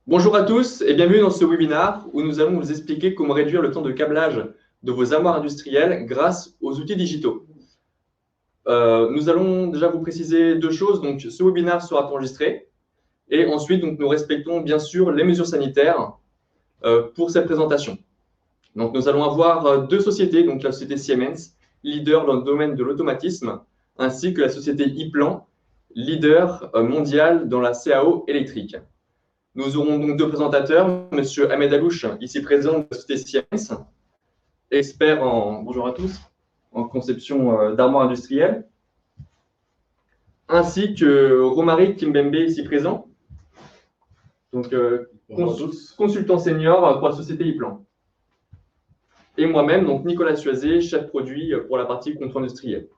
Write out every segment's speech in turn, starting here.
Bonjour à tous et bienvenue dans ce webinaire où nous allons vous expliquer comment réduire le temps de câblage de vos armoires industrielles grâce aux outils digitaux. Nous allons déjà vous préciser deux choses. Donc, ce webinaire sera enregistré et ensuite, donc, nous respectons bien sûr les mesures sanitaires pour cette présentation. Donc, nous allons avoir deux sociétés, donc la société Siemens, leader dans le domaine de l'automatisme, ainsi que la société Iplan, leader mondial dans la CAO électrique. Nous aurons donc deux présentateurs, M. Ahmed Alouche, ici présent de la société Siemens, expert bonjour à tous, en conception d'armoires industrielles, ainsi que Romaric Kimbembe, ici présent, donc consultant senior pour la société Iplan. Et moi-même, donc Nicolas Suazé, chef produit pour la partie contrôle industriel.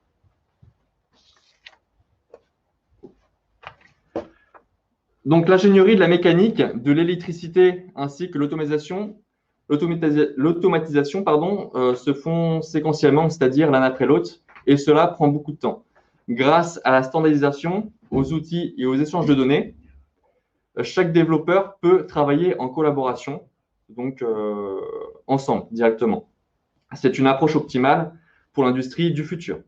Donc l'ingénierie de la mécanique, de l'électricité ainsi que l'automatisation se font séquentiellement, c'est-à-dire l'un après l'autre, et cela prend beaucoup de temps. Grâce à la standardisation, aux outils et aux échanges de données, chaque développeur peut travailler en collaboration, donc ensemble, directement. C'est une approche optimale pour l'industrie du futur.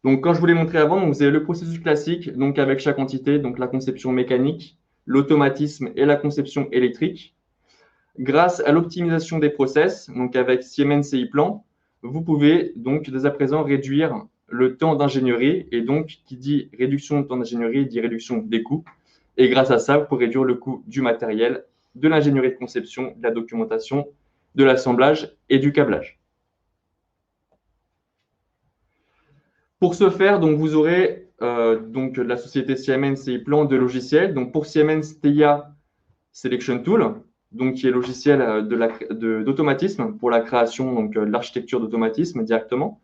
Donc, quand je vous l'ai montré avant, donc, vous avez le processus classique, donc avec chaque entité, donc la conception mécanique, l'automatisme et la conception électrique. Grâce à l'optimisation des process, donc avec Siemens et Iplan, vous pouvez donc dès à présent réduire le temps d'ingénierie, et donc qui dit réduction de temps d'ingénierie dit réduction des coûts. Et grâce à ça, vous pouvez réduire le coût du matériel, de l'ingénierie de conception, de la documentation, de l'assemblage et du câblage. Pour ce faire, donc, vous aurez donc, la société Siemens et Iplan de logiciels. Donc, pour Siemens, TIA Selection Tool, donc, qui est logiciel d'automatisme pour la création donc, de l'architecture d'automatisme directement,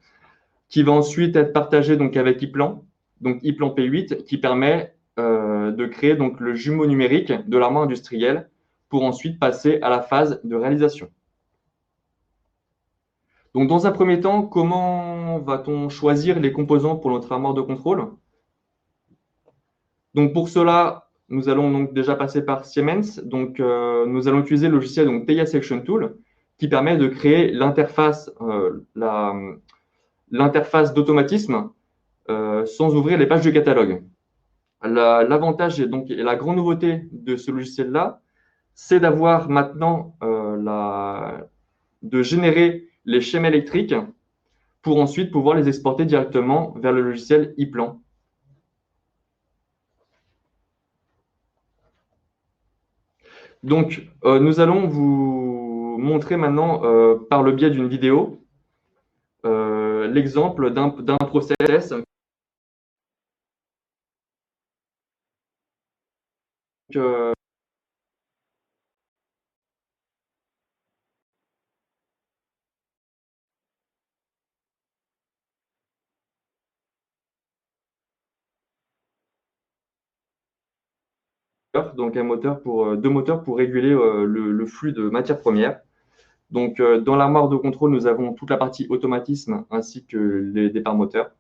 qui va ensuite être partagé donc, avec Iplan, donc Iplan P8, qui permet de créer donc, le jumeau numérique de l'armoire industrielle pour ensuite passer à la phase de réalisation. Donc, dans un premier temps, comment va-t-on choisir les composants pour notre armoire de contrôle? Donc, pour cela, nous allons donc déjà passer par Siemens. Donc, nous allons utiliser le logiciel donc, TIA Selection Tool qui permet de créer l'interface d'automatisme sans ouvrir les pages du catalogue. L'avantage et la grande nouveauté de ce logiciel-là, c'est d'avoir maintenant de générer les schémas électriques pour ensuite pouvoir les exporter directement vers le logiciel Iplan. Donc, nous allons vous montrer maintenant, par le biais d'une vidéo, l'exemple d'un process. Donc deux moteurs pour réguler le flux de matières premières. Donc, dans l'armoire de contrôle, nous avons toute la partie automatisme ainsi que les départs moteurs.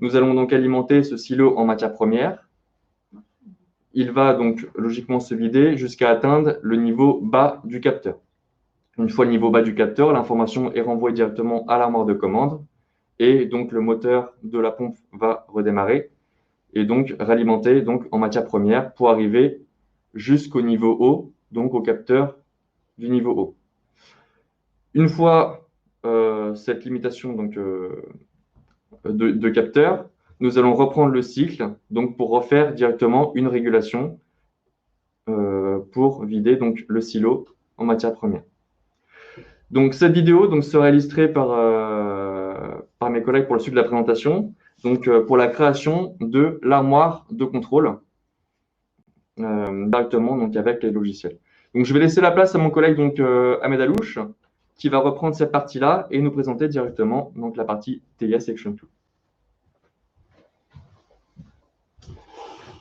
Nous allons donc alimenter ce silo en matières premières. Il va donc logiquement se vider jusqu'à atteindre le niveau bas du capteur. Une fois le niveau bas du capteur, l'information est renvoyée directement à l'armoire de commande et donc le moteur de la pompe va redémarrer et donc ralimenter donc, en matière première pour arriver jusqu'au niveau haut, donc au capteur du niveau haut. Une fois cette limitation donc, de capteur, nous allons reprendre le cycle donc, pour refaire directement une régulation pour vider donc, le silo en matière première. Donc, cette vidéo donc, sera illustrée par mes collègues pour le suite de la présentation, donc, pour la création de l'armoire de contrôle directement donc, avec les logiciels. Donc, je vais laisser la place à mon collègue donc, Ahmed Alouche, qui va reprendre cette partie-là et nous présenter directement donc, la partie TIA Selection Tool.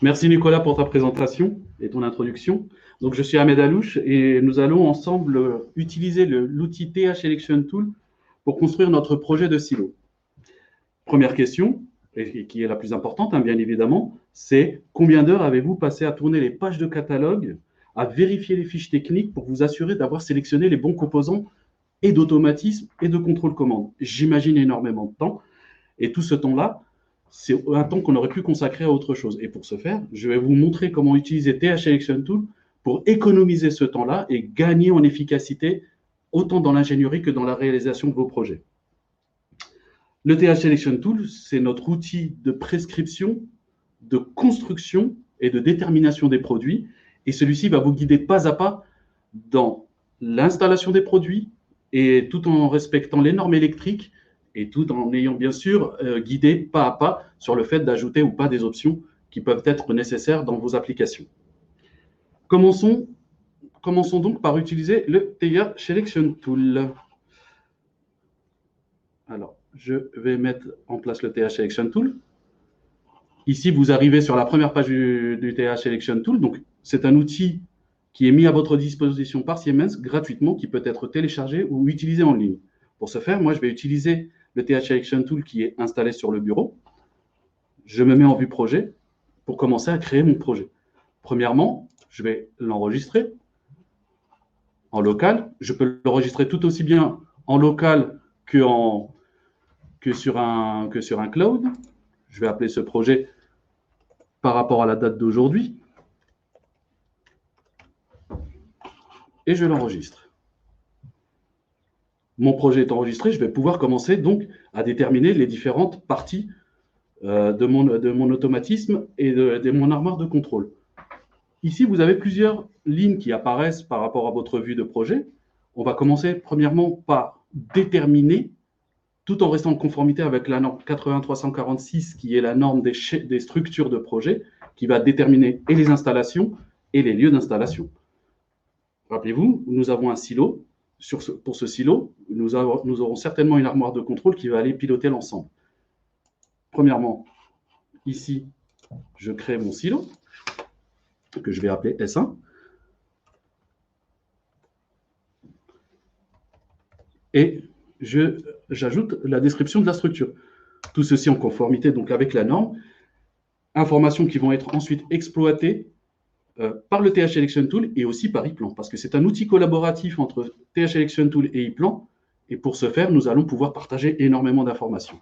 Merci Nicolas pour ta présentation et ton introduction. Donc, je suis Ahmed Alouche et nous allons ensemble utiliser l'outil TIA Selection Tool pour construire notre projet de silo. Première question, et qui est la plus importante, hein, bien évidemment, c'est combien d'heures avez-vous passé à tourner les pages de catalogue, à vérifier les fiches techniques pour vous assurer d'avoir sélectionné les bons composants et d'automatisme et de contrôle commande. J'imagine énormément de temps. Et tout ce temps-là, c'est un temps qu'on aurait pu consacrer à autre chose. Et pour ce faire, je vais vous montrer comment utiliser TH Selection Tool pour économiser ce temps-là et gagner en efficacité, autant dans l'ingénierie que dans la réalisation de vos projets. Le TH Selection Tool, c'est notre outil de prescription, de construction et de détermination des produits. Et celui-ci va vous guider pas à pas dans l'installation des produits, et tout en respectant les normes électriques et tout en ayant bien sûr guidé pas à pas sur le fait d'ajouter ou pas des options qui peuvent être nécessaires dans vos applications. Commençons donc par utiliser le TH Selection Tool. Alors, je vais mettre en place le TH Selection Tool. Ici, vous arrivez sur la première page du TH Selection Tool. Donc, c'est un outil qui est mis à votre disposition par Siemens gratuitement, qui peut être téléchargé ou utilisé en ligne. Pour ce faire, moi, je vais utiliser le TH Selection Tool qui est installé sur le bureau. Je me mets en vue projet pour commencer à créer mon projet. Premièrement, je vais l'enregistrer en local. Je peux l'enregistrer tout aussi bien en local que sur un cloud. Je vais appeler ce projet par rapport à la date d'aujourd'hui. Et je l'enregistre. Mon projet est enregistré, je vais pouvoir commencer donc à déterminer les différentes parties de mon automatisme et de mon armoire de contrôle. Ici, vous avez plusieurs lignes qui apparaissent par rapport à votre vue de projet. On va commencer premièrement par déterminer, tout en restant en conformité avec la norme 80346, qui est la norme des structures de projet, qui va déterminer et les installations et les lieux d'installation. Rappelez-vous, nous avons un silo. Pour ce silo, nous aurons certainement une armoire de contrôle qui va aller piloter l'ensemble. Premièrement, ici, je crée mon silo, que je vais appeler S1. Et j'ajoute la description de la structure. Tout ceci en conformité donc avec la norme. Informations qui vont être ensuite exploitées par le TH Selection Tool et aussi par ePlan, parce que c'est un outil collaboratif entre TH Selection Tool et ePlan, et pour ce faire, nous allons pouvoir partager énormément d'informations.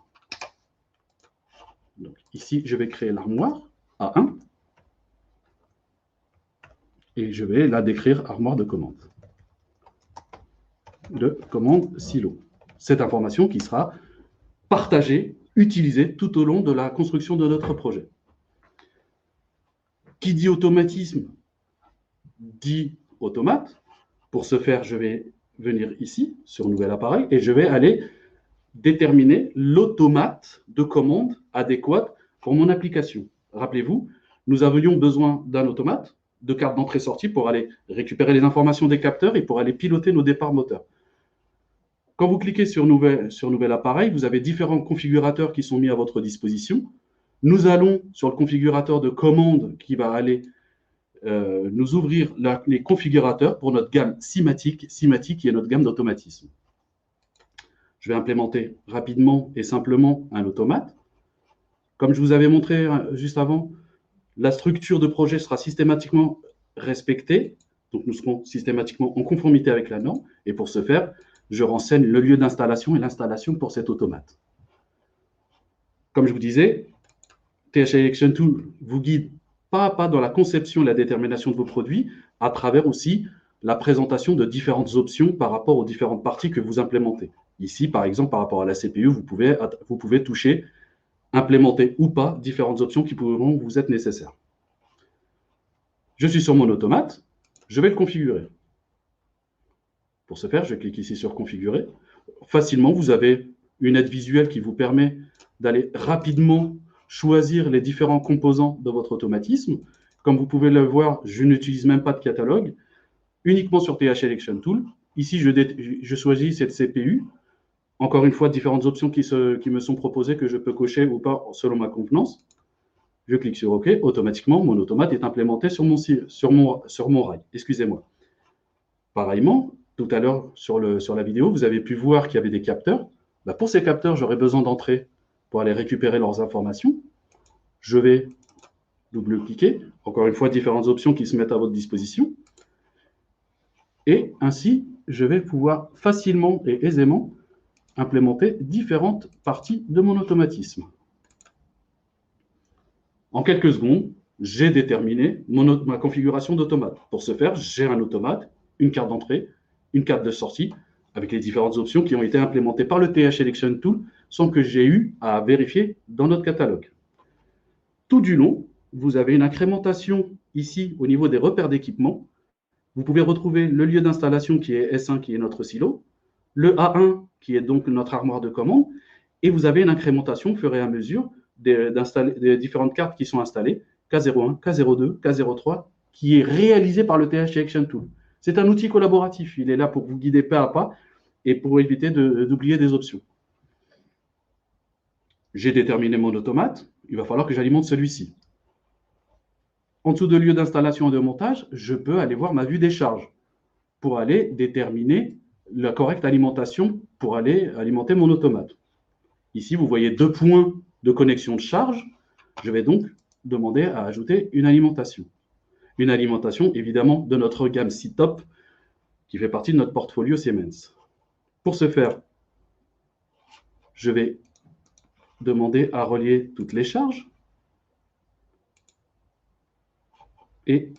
Donc ici, je vais créer l'armoire A1, et je vais la décrire armoire de commande silo. Cette information qui sera partagée, utilisée tout au long de la construction de notre projet. Qui dit automatisme dit automate. Pour ce faire, je vais venir ici, sur Nouvel appareil, et je vais aller déterminer l'automate de commande adéquate pour mon application. Rappelez-vous, nous avions besoin d'un automate, de carte d'entrée-sortie pour aller récupérer les informations des capteurs et pour aller piloter nos départs moteurs. Quand vous cliquez sur Nouvel appareil, vous avez différents configurateurs qui sont mis à votre disposition. Nous allons sur le configurateur de commande qui va aller nous ouvrir les configurateurs pour notre gamme Simatic qui est notre gamme d'automatisme. Je vais implémenter rapidement et simplement un automate. Comme je vous avais montré juste avant, la structure de projet sera systématiquement respectée, donc nous serons systématiquement en conformité avec la norme, et pour ce faire, je renseigne le lieu d'installation et l'installation pour cet automate. Comme je vous disais, TH Selection Tool vous guide pas à pas dans la conception et la détermination de vos produits, à travers aussi la présentation de différentes options par rapport aux différentes parties que vous implémentez. Ici, par exemple, par rapport à la CPU, vous pouvez toucher, implémenter ou pas différentes options qui pourront vous être nécessaires. Je suis sur mon automate, je vais le configurer. Pour ce faire, je clique ici sur Configurer. Facilement, vous avez une aide visuelle qui vous permet d'aller rapidement choisir les différents composants de votre automatisme. Comme vous pouvez le voir, je n'utilise même pas de catalogue, uniquement sur TH Selection Tool. Ici, je choisis cette CPU. Encore une fois, différentes options qui me sont proposées que je peux cocher ou pas selon ma convenance. Je clique sur OK. Automatiquement, mon automate est implémenté sur mon rail. Excusez-moi. Pareillement, tout à l'heure sur la vidéo, vous avez pu voir qu'il y avait des capteurs. Pour ces capteurs, j'aurais besoin d'entrer pour aller récupérer leurs informations. Je vais double-cliquer. Encore une fois, différentes options qui se mettent à votre disposition. Et ainsi, je vais pouvoir facilement et aisément implémenter différentes parties de mon automatisme. En quelques secondes, j'ai déterminé ma configuration d'automate. Pour ce faire, j'ai un automate, une carte d'entrée, une carte de sortie, avec les différentes options qui ont été implémentées par le TH Selection Tool sans que j'ai eu à vérifier dans notre catalogue. Tout du long, vous avez une incrémentation ici au niveau des repères d'équipement. Vous pouvez retrouver le lieu d'installation qui est S1, qui est notre silo, le A1, qui est donc notre armoire de commande, et vous avez une incrémentation au fur et à mesure des différentes cartes qui sont installées, K01, K02, K03, qui est réalisée par le TH Selection Tool. C'est un outil collaboratif, il est là pour vous guider pas à pas et pour éviter d'oublier des options. J'ai déterminé mon automate, il va falloir que j'alimente celui-ci. En dessous de lieu d'installation et de montage, je peux aller voir ma vue des charges pour aller déterminer la correcte alimentation pour aller alimenter mon automate. Ici, vous voyez 2 points de connexion de charge. Je vais donc demander à ajouter une alimentation. Une alimentation, évidemment, de notre gamme C-Top, qui fait partie de notre portfolio Siemens. Pour ce faire, je vais demander à relier toutes les charges. Et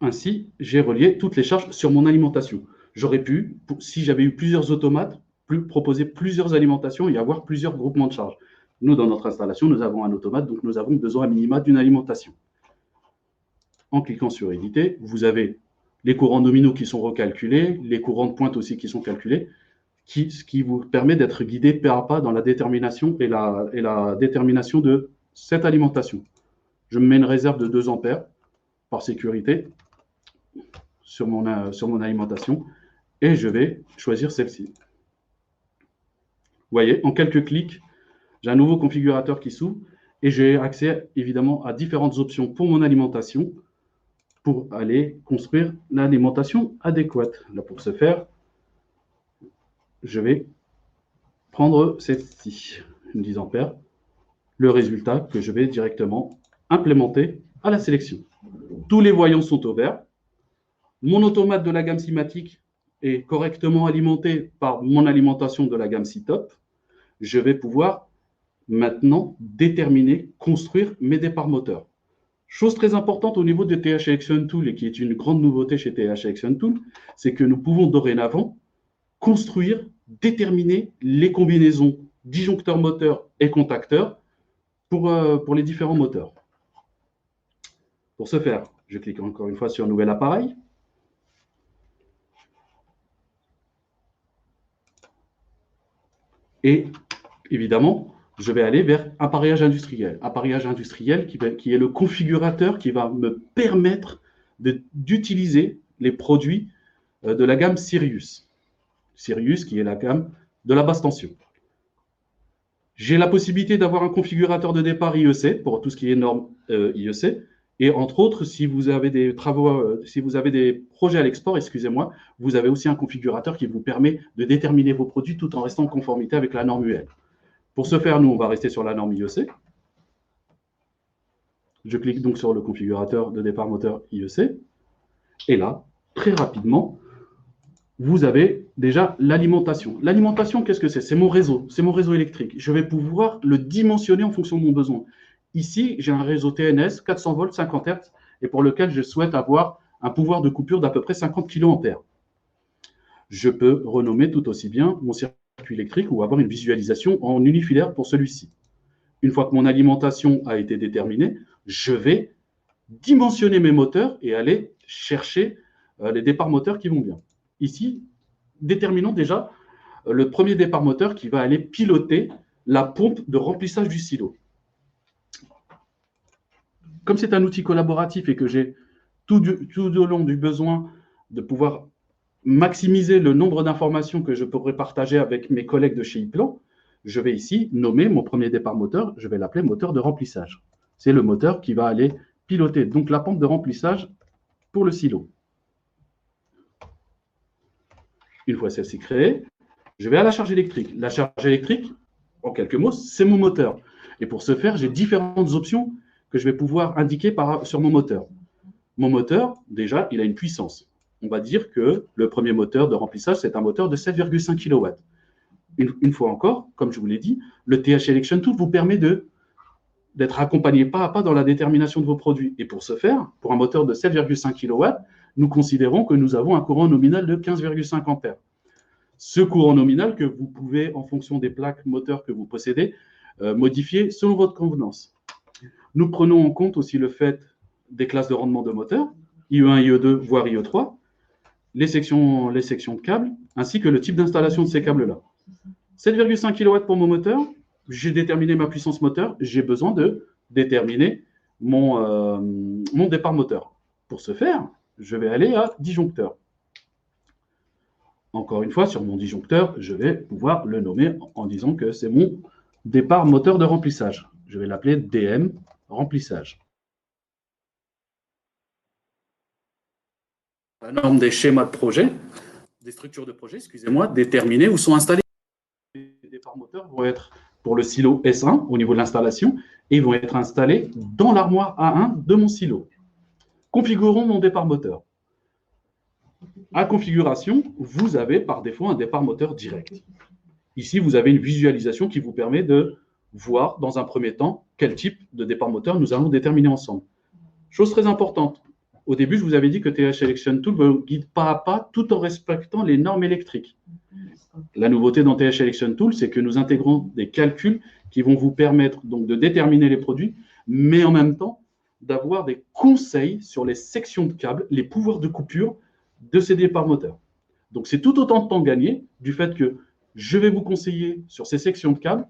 ainsi, j'ai relié toutes les charges sur mon alimentation. J'aurais pu, si j'avais eu plusieurs automates, proposer plusieurs alimentations et avoir plusieurs groupements de charges. Nous, dans notre installation, nous avons un automate, donc nous avons besoin à minima d'une alimentation. En cliquant sur « Éditer », vous avez les courants nominaux qui sont recalculés, les courants de pointe aussi qui sont calculés, ce qui vous permet d'être guidé pas à pas dans la détermination et la détermination de cette alimentation. Je me mets une réserve de 2 ampères par sécurité sur mon alimentation et je vais choisir celle-ci. Vous voyez, en quelques clics, j'ai un nouveau configurateur qui s'ouvre et j'ai accès évidemment à différentes options pour mon alimentation pour aller construire l'alimentation adéquate. Là, pour ce faire, je vais prendre celle-ci, une 10 ampères, le résultat que je vais directement implémenter à la sélection. Tous les voyants sont au vert. Mon automate de la gamme Simatic est correctement alimenté par mon alimentation de la gamme C-Top. Je vais pouvoir maintenant déterminer, construire mes départs moteurs. Chose très importante au niveau de TH Selection Tool et qui est une grande nouveauté chez TH Selection Tool, c'est que nous pouvons dorénavant construire, déterminer les combinaisons disjoncteurs moteurs et contacteurs pour les différents moteurs. Pour ce faire, je clique encore une fois sur « Nouvel appareil ». Et évidemment, je vais aller vers appareillage industriel. Appareillage industriel qui est le configurateur qui va me permettre d'utiliser les produits de la gamme Sirius. Sirius qui est la gamme de la basse tension. J'ai la possibilité d'avoir un configurateur de départ IEC pour tout ce qui est norme IEC. Et entre autres, si vous avez des travaux, si vous avez des projets à l'export, excusez-moi, vous avez aussi un configurateur qui vous permet de déterminer vos produits tout en restant en conformité avec la norme UL. Pour ce faire, nous, on va rester sur la norme IEC. Je clique donc sur le configurateur de départ moteur IEC. Et là, très rapidement, vous avez déjà l'alimentation. L'alimentation, qu'est-ce que c'est? C'est mon réseau électrique. Je vais pouvoir le dimensionner en fonction de mon besoin. Ici, j'ai un réseau TNS, 400 volts, 50 Hz, et pour lequel je souhaite avoir un pouvoir de coupure d'à peu près 50 kA. Je peux renommer tout aussi bien mon circuit électrique ou avoir une visualisation en unifilaire pour celui-ci. Une fois que mon alimentation a été déterminée, je vais dimensionner mes moteurs et aller chercher les départs moteurs qui vont bien. Ici, déterminons déjà le premier départ moteur qui va aller piloter la pompe de remplissage du silo. Comme c'est un outil collaboratif et que j'ai tout au long du besoin de pouvoir maximiser le nombre d'informations que je pourrais partager avec mes collègues de chez iPlan, je vais ici nommer mon premier départ moteur, je vais l'appeler moteur de remplissage. C'est le moteur qui va aller piloter donc la pompe de remplissage pour le silo. Une fois celle-ci créée, je vais à la charge électrique. La charge électrique, en quelques mots, c'est mon moteur. Et pour ce faire, j'ai différentes options que je vais pouvoir indiquer sur mon moteur. Mon moteur, déjà, il a une puissance. On va dire que le premier moteur de remplissage, c'est un moteur de 7,5 kW. Une fois encore, comme je vous l'ai dit, le TH Election Tool vous permet d'être accompagné pas à pas dans la détermination de vos produits. Et pour ce faire, pour un moteur de 7,5 kW, nous considérons que nous avons un courant nominal de 15,5 ampères. Ce courant nominal que vous pouvez, en fonction des plaques moteurs que vous possédez, modifier selon votre convenance. Nous prenons en compte aussi le fait des classes de rendement de moteur, IE1, IE2, voire IE3, les sections de câbles, ainsi que le type d'installation de ces câbles-là. 7,5 kW pour mon moteur, j'ai déterminé ma puissance moteur, j'ai besoin de déterminer mon départ moteur. Pour ce faire, je vais aller à disjoncteur. Encore une fois, sur mon disjoncteur, je vais pouvoir le nommer en disant que c'est mon départ moteur de remplissage. Je vais l'appeler DM remplissage. La norme des schémas de projet, des structures de projet, excusez-moi, déterminées où sont installés. Les départs moteurs vont être pour le silo S1 au niveau de l'installation et ils vont être installés dans l'armoire A1 de mon silo. Configurons mon départ moteur. À configuration, vous avez par défaut un départ moteur direct. Ici, vous avez une visualisation qui vous permet de voir dans un premier temps quel type de départ moteur nous allons déterminer ensemble. Chose très importante, au début, je vous avais dit que TH Election Tool vous guide pas à pas tout en respectant les normes électriques. La nouveauté dans TH Election Tool, c'est que nous intégrons des calculs qui vont vous permettre donc de déterminer les produits, mais en même temps d'avoir des conseils sur les sections de câbles, les pouvoirs de coupure de ces départs moteurs. Donc, c'est tout autant de temps gagné du fait que je vais vous conseiller sur ces sections de câbles,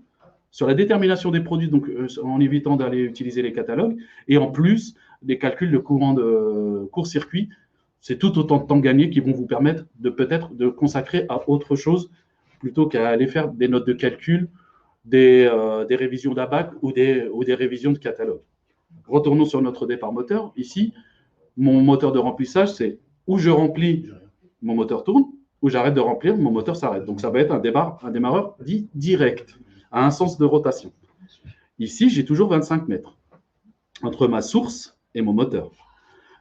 sur la détermination des produits, donc en évitant d'aller utiliser les catalogues, et en plus, des calculs de courant de court-circuit, c'est tout autant de temps gagné qui vont vous permettre de peut-être de consacrer à autre chose plutôt qu'à aller faire des notes de calcul, des révisions d'ABAC ou des révisions de catalogue. Retournons sur notre départ moteur. Ici, mon moteur de remplissage, c'est où je remplis, mon moteur tourne, où j'arrête de remplir, mon moteur s'arrête. Donc, ça va être un démarreur dit direct, à un sens de rotation. Ici, j'ai toujours 25 mètres entre ma source et mon moteur.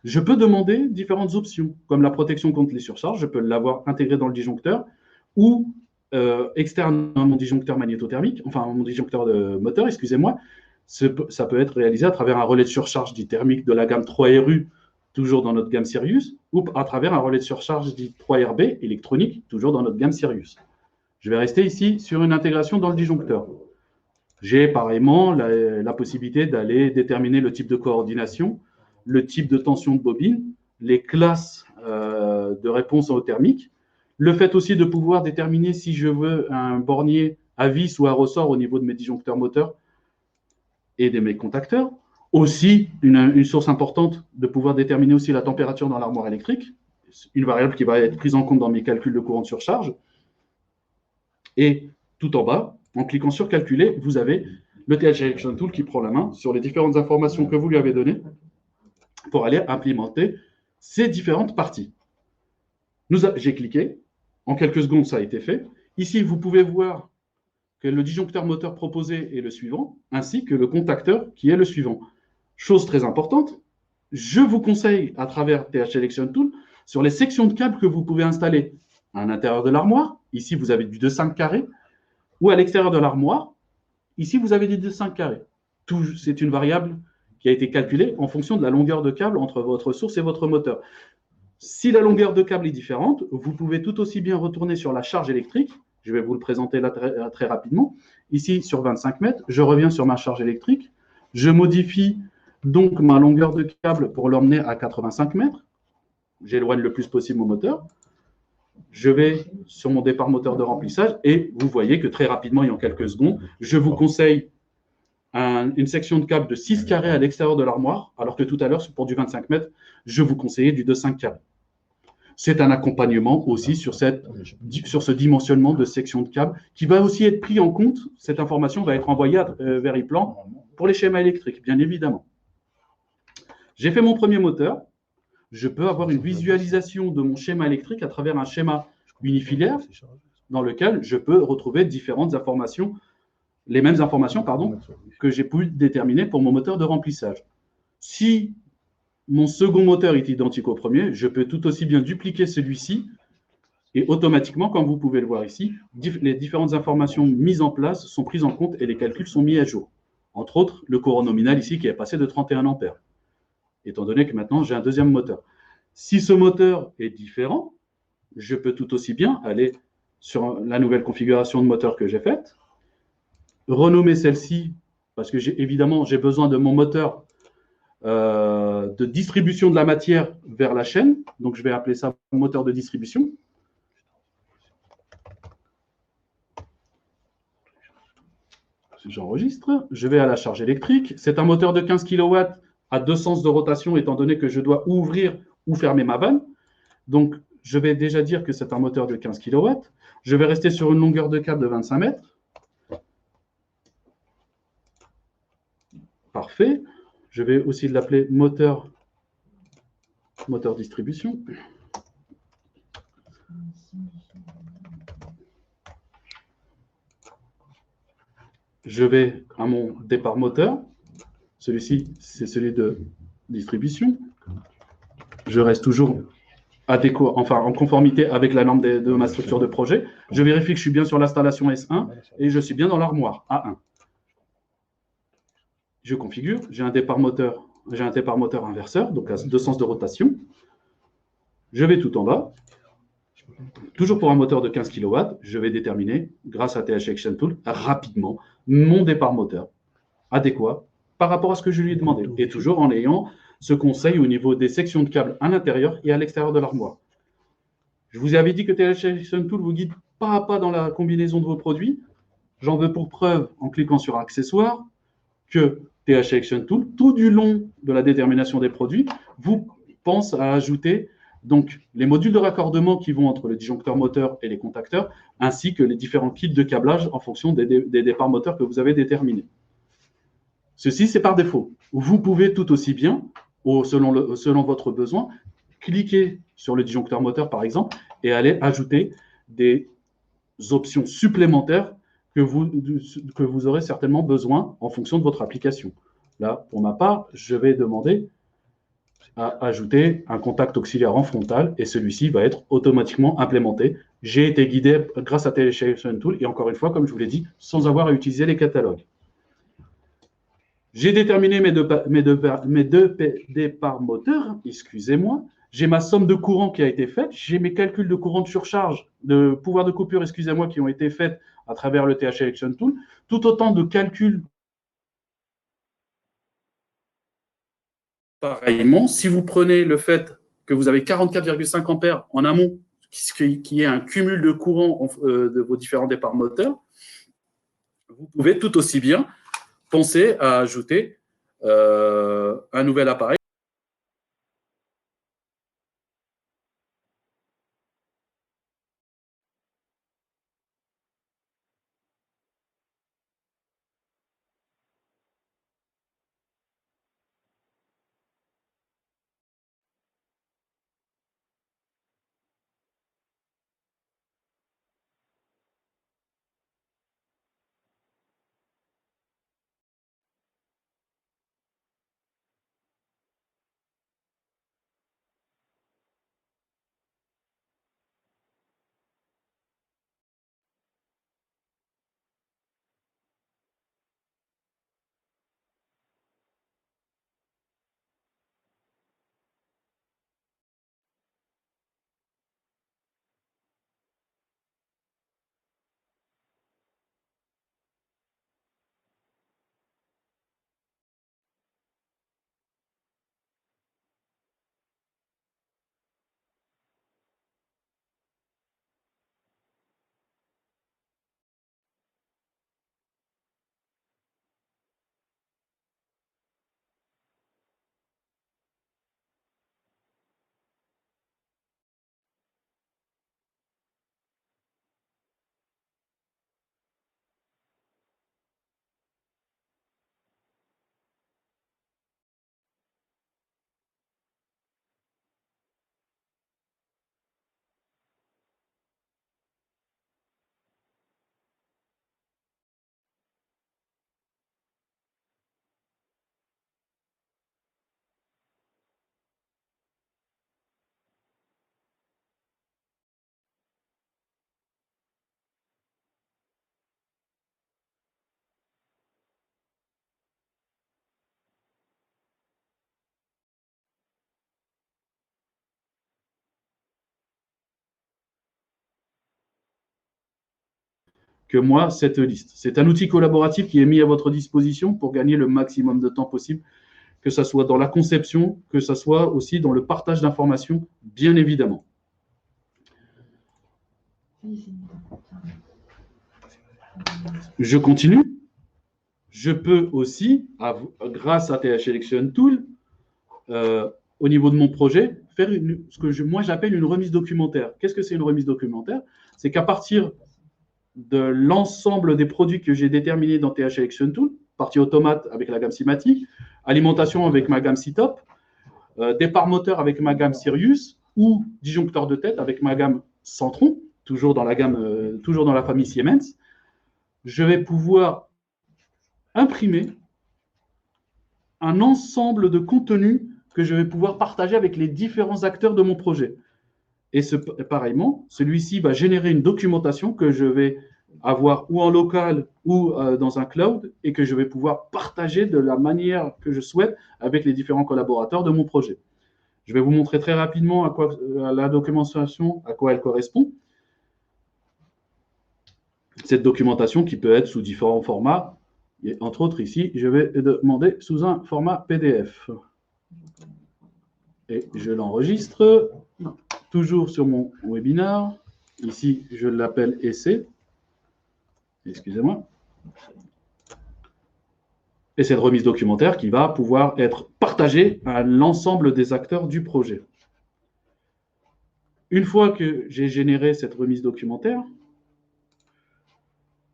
Je peux demander différentes options, comme la protection contre les surcharges. Je peux l'avoir intégré dans le disjoncteur ou externe à mon disjoncteur magnétothermique, enfin mon disjoncteur de moteur, excusez-moi. Ça peut être réalisé à travers un relais de surcharge dit thermique de la gamme 3RU, toujours dans notre gamme Sirius, ou à travers un relais de surcharge dit 3RB électronique, toujours dans notre gamme Sirius. Je vais rester ici sur une intégration dans le disjoncteur. J'ai pareillement la possibilité d'aller déterminer le type de coordination, le type de tension de bobine, les classes de réponse au thermique, le fait aussi de pouvoir déterminer si je veux un bornier à vis ou à ressort au niveau de mes disjoncteurs moteurs et de mes contacteurs. Aussi, une source importante de pouvoir déterminer aussi la température dans l'armoire électrique, une variable qui va être prise en compte dans mes calculs de courant de surcharge. Et tout en bas, en cliquant sur Calculer, vous avez le TH Election Tool qui prend la main sur les différentes informations que vous lui avez données pour aller implémenter ces différentes parties. J'ai cliqué, en quelques secondes, ça a été fait. Ici, vous pouvez voir que le disjoncteur moteur proposé est le suivant, ainsi que le contacteur qui est le suivant. Chose très importante, je vous conseille à travers TH Election Tool sur les sections de câbles que vous pouvez installer à l'intérieur de l'armoire. Ici, vous avez du 2,5 carré, ou à l'extérieur de l'armoire. Ici, vous avez du 2,5 carré. C'est une variable qui a été calculée en fonction de la longueur de câble entre votre source et votre moteur. Si la longueur de câble est différente, vous pouvez tout aussi bien retourner sur la charge électrique. Je vais vous le présenter là très rapidement. Ici, sur 25 mètres, je reviens sur ma charge électrique. Je modifie donc ma longueur de câble pour l'emmener à 85 mètres. J'éloigne le plus possible mon moteur. Je vais sur mon départ moteur de remplissage et vous voyez que très rapidement et en quelques secondes, je vous conseille une section de câble de 6 carrés à l'extérieur de l'armoire, alors que tout à l'heure, pour du 25 mètres, je vous conseillais du 2,5 carrés. C'est un accompagnement aussi sur ce dimensionnement de section de câble qui va aussi être pris en compte. Cette information va être envoyée vers ePlan pour les schémas électriques, bien évidemment. J'ai fait mon premier moteur. Je peux avoir une visualisation de mon schéma électrique à travers un schéma unifilaire dans lequel je peux retrouver différentes informations les mêmes informations pardon, que j'ai pu déterminer pour mon moteur de remplissage. Si mon second moteur est identique au premier, je peux tout aussi bien dupliquer celui-ci et automatiquement, comme vous pouvez le voir ici, les différentes informations mises en place sont prises en compte et les calculs sont mis à jour. Entre autres, le courant nominal ici qui est passé de 31 ampères, étant donné que maintenant j'ai un deuxième moteur. Si ce moteur est différent, je peux tout aussi bien aller sur la nouvelle configuration de moteur que j'ai faite, renommer celle-ci, parce que évidemment j'ai besoin de mon moteur de distribution de la matière vers la chaîne. Donc je vais appeler ça moteur de distribution. J'enregistre. Je vais à la charge électrique. C'est un moteur de 15 kW à deux sens de rotation, étant donné que je dois ouvrir ou fermer ma vanne. Donc, je vais déjà dire que c'est un moteur de 15 kW. Je vais rester sur une longueur de câble de 25 mètres. Parfait. Je vais aussi l'appeler moteur distribution. Je vais à mon départ moteur. Celui-ci, c'est celui de distribution. Je reste toujours adéquat, enfin en conformité avec la norme de ma structure de projet. Je vérifie que je suis bien sur l'installation S1 et je suis bien dans l'armoire A1. Je configure, j'ai un départ moteur inverseur, donc à deux sens de rotation. Je vais tout en bas. Toujours pour un moteur de 15 kW, je vais déterminer, grâce à TH Action Tool, rapidement mon départ moteur adéquat par rapport à ce que je lui ai demandé. Et toujours en ayant ce conseil au niveau des sections de câbles à l'intérieur et à l'extérieur de l'armoire. Je vous avais dit que TH Action Tool vous guide pas à pas dans la combinaison de vos produits. J'en veux pour preuve, en cliquant sur Accessoires, que TH Action Tool, tout du long de la détermination des produits, vous pense à ajouter donc les modules de raccordement qui vont entre le disjoncteur moteur et les contacteurs, ainsi que les différents kits de câblage en fonction des départs moteurs que vous avez déterminés. Ceci, c'est par défaut. Vous pouvez tout aussi bien, selon votre besoin, cliquer sur le disjoncteur moteur, par exemple, et aller ajouter des options supplémentaires que vous aurez certainement besoin en fonction de votre application. Là, pour ma part, je vais demander à ajouter un contact auxiliaire en frontal et celui-ci va être automatiquement implémenté. J'ai été guidé grâce à TH Action Tool et encore une fois, comme je vous l'ai dit, sans avoir à utiliser les catalogues. J'ai déterminé mes deux départs moteurs, excusez-moi. J'ai ma somme de courant qui a été faite. J'ai mes calculs de courant de surcharge, de pouvoir de coupure, excusez-moi, qui ont été faits à travers le TH Action Tool. Tout autant de calculs. Pareillement, si vous prenez le fait que vous avez 44,5 ampères en amont, qui est un cumul de courant de vos différents départs moteurs, vous pouvez tout aussi bien penser à ajouter un nouvel appareil. que moi cette liste. C'est un outil collaboratif qui est mis à votre disposition pour gagner le maximum de temps possible, que ce soit dans la conception, que ce soit aussi dans le partage d'informations, bien évidemment. Je continue. Je peux aussi, grâce à TH Election Tool, au niveau de mon projet, faire ce que moi j'appelle une remise documentaire. Qu'est-ce que c'est une remise documentaire? C'est qu'à partir de l'ensemble des produits que j'ai déterminés dans TH Election Tool, partie automate avec la gamme Simatic, alimentation avec ma gamme Citop, départ moteur avec ma gamme Sirius ou disjoncteur de tête avec ma gamme Centron, toujours dans la famille Siemens, je vais pouvoir imprimer un ensemble de contenus que je vais pouvoir partager avec les différents acteurs de mon projet. Et pareillement, celui-ci va générer une documentation que je vais avoir ou en local ou dans un cloud et que je vais pouvoir partager de la manière que je souhaite avec les différents collaborateurs de mon projet. Je vais vous montrer très rapidement à la documentation, à quoi elle correspond. Cette documentation qui peut être sous différents formats. Et entre autres, ici, je vais demander sous un format PDF. Et je l'enregistre, toujours sur mon webinar. Ici, je l'appelle essai. Excusez-moi. Et cette remise documentaire qui va pouvoir être partagée à l'ensemble des acteurs du projet. Une fois que j'ai généré cette remise documentaire,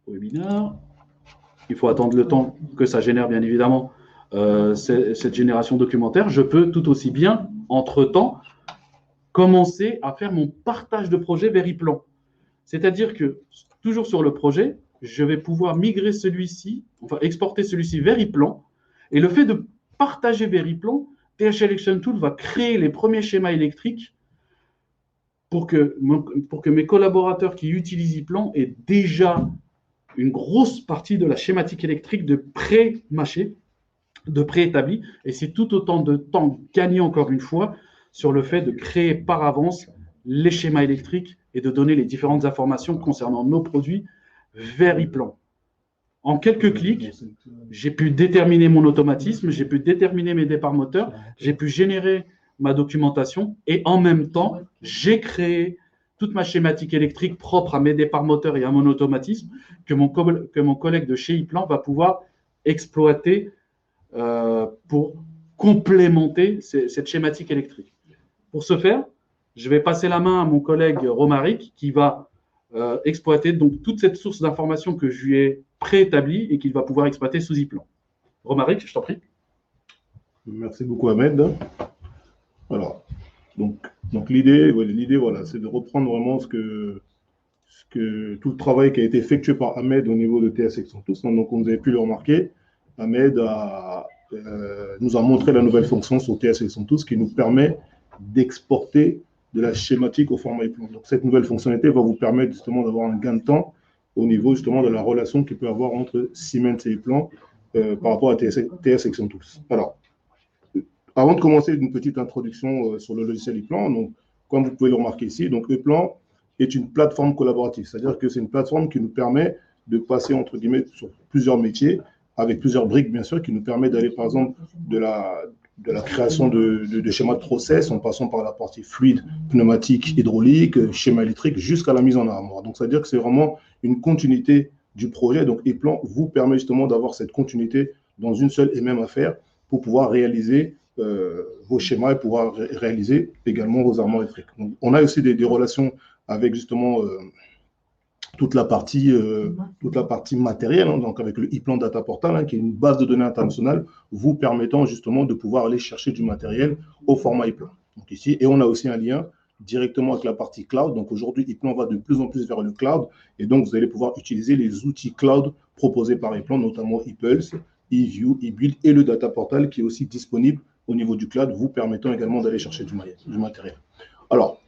webinar, il faut attendre le temps que ça génère, bien évidemment, cette génération documentaire. Je peux tout aussi bien, entre-temps, commencer à faire mon partage de projet vers ePlan. C'est-à-dire que, toujours sur le projet, je vais pouvoir migrer celui-ci, enfin exporter celui-ci vers ePlan. Et le fait de partager vers ePlan, TH Election Tool va créer les premiers schémas électriques pour que mes collaborateurs qui utilisent ePlan aient déjà une grosse partie de la schématique électrique de pré-mâché, de préétabli, et c'est tout autant de temps gagné encore une fois sur le fait de créer par avance les schémas électriques et de donner les différentes informations concernant nos produits vers ePlan. En quelques clics, j'ai pu déterminer mon automatisme, j'ai pu déterminer mes départs moteurs, j'ai pu générer ma documentation et en même temps, j'ai créé toute ma schématique électrique propre à mes départs moteurs et à mon automatisme que mon collègue de chez ePlan va pouvoir exploiter pour complémenter cette schématique électrique. Pour ce faire, je vais passer la main à mon collègue Romaric qui va exploiter donc toute cette source d'informations que je lui ai préétablie et qu'il va pouvoir exploiter sous ePlan. Romaric, je t'en prie. Merci beaucoup, Ahmed. Alors, donc l'idée, voilà, c'est de reprendre vraiment tout le travail qui a été effectué par Ahmed au niveau de TH Election Tool. Donc, comme vous avez pu le remarquer, Ahmed nous a montré la nouvelle fonction sur TH Election Tool qui nous permet d'exporter de la schématique au format ePlan. Donc, cette nouvelle fonctionnalité va vous permettre justement d'avoir un gain de temps au niveau justement de la relation qu'il peut y avoir entre Siemens et ePlan par rapport à TH Election Tool. Alors, avant de commencer, une petite introduction sur le logiciel ePlan. Donc, comme vous pouvez le remarquer ici, donc ePlan est une plateforme collaborative. C'est-à-dire que c'est une plateforme qui nous permet de passer, entre guillemets, sur plusieurs métiers, avec plusieurs briques, bien sûr, qui nous permet d'aller, par exemple, de la création de schémas de process, en passant par la partie fluide, pneumatique, hydraulique, schéma électrique, jusqu'à la mise en armoire. Donc, c'est-à-dire que c'est vraiment une continuité du projet. Donc, ePlan vous permet justement d'avoir cette continuité dans une seule et même affaire pour pouvoir réaliser vos schémas et pouvoir réaliser également vos armoires électriques. Donc, on a aussi des relations avec justement toute la partie matérielle, hein, donc avec le ePlan Data Portal, hein, qui est une base de données internationale, vous permettant justement de pouvoir aller chercher du matériel au format ePlan. Donc ici, et on a aussi un lien directement avec la partie cloud. Donc aujourd'hui, ePlan va de plus en plus vers le cloud, et donc vous allez pouvoir utiliser les outils cloud proposés par ePlan, notamment ePulse, eView, eBuild et le Data Portal qui est aussi disponible au niveau du cloud, vous permettant également d'aller chercher du matériel. Alors,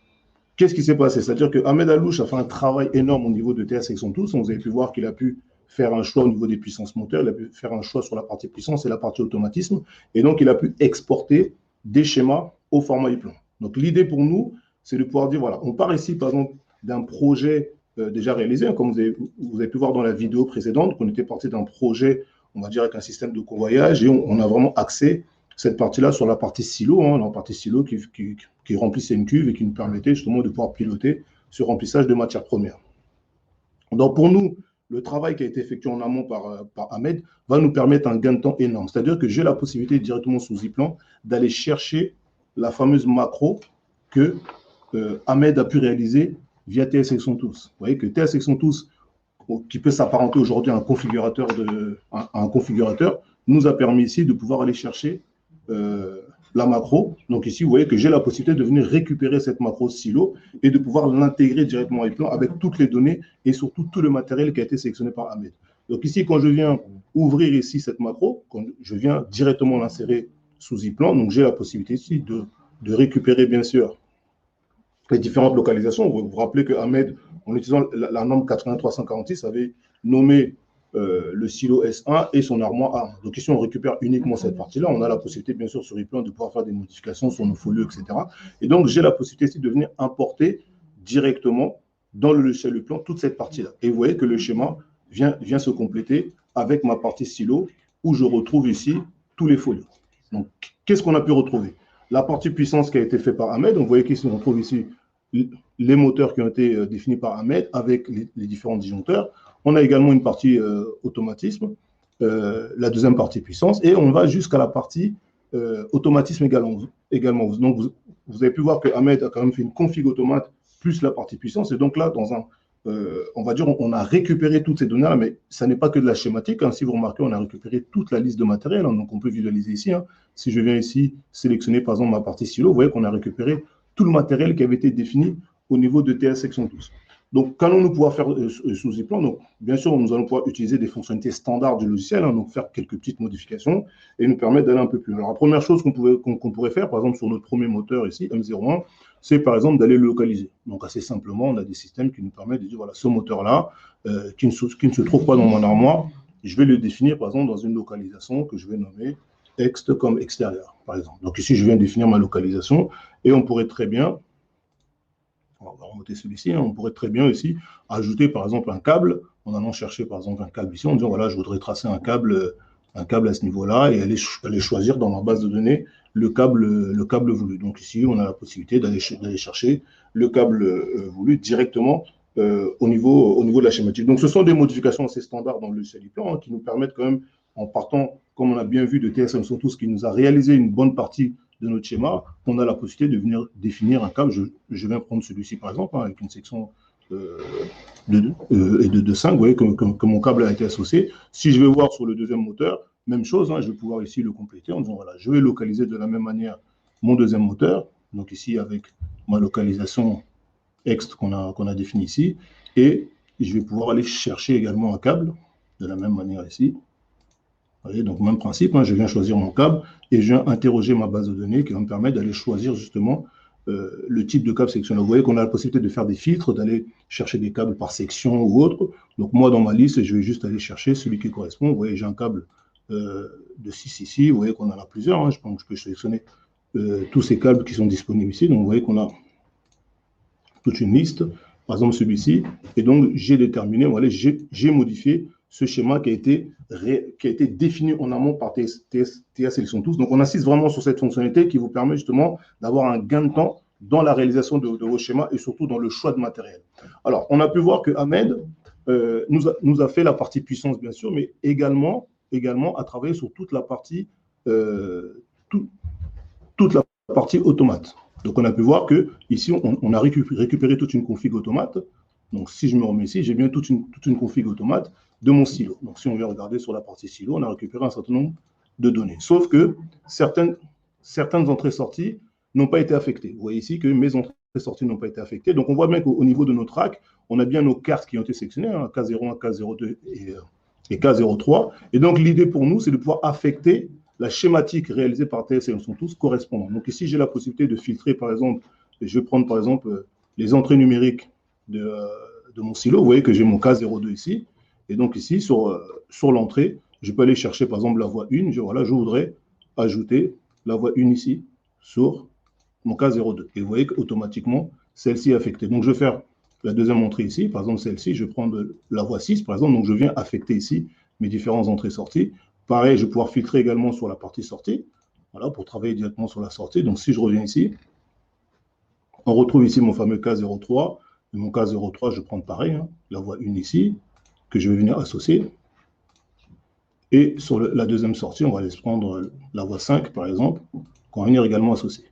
qu'est-ce qui s'est passé? C'est-à-dire que Ahmed Allouche a fait un travail énorme au niveau de TH Election Tool. Vous avez pu voir qu'il a pu faire un choix au niveau des puissances moteurs, il a pu faire un choix sur la partie puissance et la partie automatisme, et donc il a pu exporter des schémas au format ePlan. Donc l'idée pour nous, c'est de pouvoir dire, voilà, on part ici par exemple d'un projet déjà réalisé, hein, comme vous avez pu voir dans la vidéo précédente, qu'on était parti d'un projet, on va dire, avec un système de convoyage, et on a vraiment axé cette partie-là sur la partie silo, hein, la partie silo qui remplissait une cuve et qui nous permettait justement de pouvoir piloter ce remplissage de matières premières. Donc pour nous, le travail qui a été effectué en amont par Ahmed va nous permettre un gain de temps énorme. C'est-à-dire que j'ai la possibilité directement sous Ziplan d'aller chercher la fameuse macro que Ahmed a pu réaliser via TS Section Tools. Vous voyez que TS Section Tools, qui peut s'apparenter aujourd'hui à un configurateur, nous a permis ici de pouvoir aller chercher la macro. Donc ici, vous voyez que j'ai la possibilité de venir récupérer cette macro silo et de pouvoir l'intégrer directement à Ziplan avec toutes les données et surtout tout le matériel qui a été sélectionné par Ahmed. Donc ici, quand je viens ouvrir ici cette macro, quand je viens directement l'insérer sous Ziplan, donc j'ai la possibilité ici de récupérer bien sûr les différentes localisations. Vous vous rappelez que Ahmed, en utilisant la norme 80346, avait nommé le silo S1 et son armoire A1. Donc ici, on récupère uniquement cette partie-là. On a la possibilité, bien sûr, sur Ziplan, de pouvoir faire des modifications sur nos folios, etc. Et donc, j'ai la possibilité ici de venir importer directement dans le logiciel Ziplan toute cette partie-là. Et vous voyez que le schéma vient se compléter avec ma partie silo où je retrouve ici tous les folios. Donc, qu'est-ce qu'on a pu retrouver? La partie puissance qui a été faite par Ahmed. Donc, vous voyez qu'ici, on retrouve ici les moteurs qui ont été définis par Ahmed avec les différents disjoncteurs. On a également une partie automatisme, la deuxième partie puissance, et on va jusqu'à la partie automatisme également. Donc, vous avez pu voir que Ahmed a quand même fait une config automate plus la partie puissance. Et donc là, on va dire, on a récupéré toutes ces données-là, mais ça n'est pas que de la schématique. Hein. Si vous remarquez, on a récupéré toute la liste de matériel. Hein. Donc, on peut visualiser ici. Hein. Si je viens ici sélectionner, par exemple, ma partie silo, vous voyez qu'on a récupéré tout le matériel qui avait été défini au niveau de TS Section Tools. Donc, qu'allons-nous pouvoir faire sous Ziplan? Donc, bien sûr, nous allons pouvoir utiliser des fonctionnalités standards du logiciel, hein, donc faire quelques petites modifications et nous permettre d'aller un peu plus loin. Alors, la première chose qu'on pourrait faire, par exemple, sur notre premier moteur ici, M01, c'est par exemple d'aller le localiser. Donc, assez simplement, on a des systèmes qui nous permettent de dire, voilà, ce moteur-là, qui ne se trouve pas dans mon armoire, je vais le définir, par exemple, dans une localisation que je vais nommer ext comme extérieur, par exemple. Donc, ici, je viens définir ma localisation et on pourrait très bien, on va remonter celui-ci, hein, on pourrait très bien aussi ajouter, par exemple, un câble, en allant chercher, par exemple, un câble ici, en disant, voilà, je voudrais tracer un câble à ce niveau-là et aller choisir dans ma base de données le câble voulu. Donc ici, on a la possibilité d'aller chercher le câble voulu directement au niveau de la schématique. Donc, ce sont des modifications assez standards dans le logiciel Ziplan, hein, qui nous permettent quand même, en partant, comme on a bien vu, de TS Tools, qui nous a réalisé une bonne partie de notre schéma, on a la possibilité de venir définir un câble. Je vais prendre celui-ci, par exemple, hein, avec une section de 5, vous voyez que mon câble a été associé. Si je vais voir sur le deuxième moteur, même chose, hein, je vais pouvoir ici le compléter en disant, voilà, je vais localiser de la même manière mon deuxième moteur, donc ici avec ma localisation ext qu'on a définie ici, et je vais pouvoir aller chercher également un câble, de la même manière ici. Vous voyez, donc même principe, hein, je viens choisir mon câble et je viens interroger ma base de données qui va me permettre d'aller choisir justement le type de câble sélectionné. Vous voyez qu'on a la possibilité de faire des filtres, d'aller chercher des câbles par section ou autre. Donc moi, dans ma liste, je vais juste aller chercher celui qui correspond. Vous voyez, j'ai un câble de 6 ici. Vous voyez qu'on en a plusieurs. Hein. Je pense que je peux sélectionner tous ces câbles qui sont disponibles ici. Donc vous voyez qu'on a toute une liste. Par exemple, celui-ci. Et donc, j'ai déterminé, voilà, j'ai modifié ce schéma qui a été défini en amont par TS Section Tools. Donc, on insiste vraiment sur cette fonctionnalité qui vous permet justement d'avoir un gain de temps dans la réalisation de vos schémas et surtout dans le choix de matériel. Alors, on a pu voir que Ahmed nous a fait la partie puissance, bien sûr, mais également à travailler sur toute la partie, toute la partie automate. Donc, on a pu voir que ici, on a récupéré toute une config automate. Donc, si je me remets ici, j'ai bien toute une config automate de mon silo. Donc, si on vient regarder sur la partie silo, on a récupéré un certain nombre de données. Sauf que certaines entrées-sorties n'ont pas été affectées. Vous voyez ici que mes entrées-sorties n'ont pas été affectées. Donc, on voit bien qu'au niveau de notre rack, on a bien nos cartes qui ont été sélectionnées, hein, K01, K02 et K03. Et donc, l'idée pour nous, c'est de pouvoir affecter la schématique réalisée par TS Section Tools correspondant. Donc, ici, j'ai la possibilité de filtrer, par exemple, je vais prendre, par exemple, les entrées numériques de mon silo. Vous voyez que j'ai mon K02 ici. Et donc ici, sur l'entrée, je peux aller chercher par exemple la voie 1. Voilà, je voudrais ajouter la voie 1 ici sur mon K02. Et vous voyez qu'automatiquement, celle-ci est affectée. Donc je vais faire la deuxième entrée ici, par exemple celle-ci, je vais prendre la voie 6, par exemple, donc je viens affecter ici mes différentes entrées-sorties. Pareil, je vais pouvoir filtrer également sur la partie sortie, voilà, pour travailler directement sur la sortie. Donc si je reviens ici, on retrouve ici mon fameux K03. Et mon K03, je vais prendre pareil, hein, la voie 1 ici, que je vais venir associer. Et sur la deuxième sortie, on va aller se prendre la voie 5, par exemple, qu'on va venir également associer.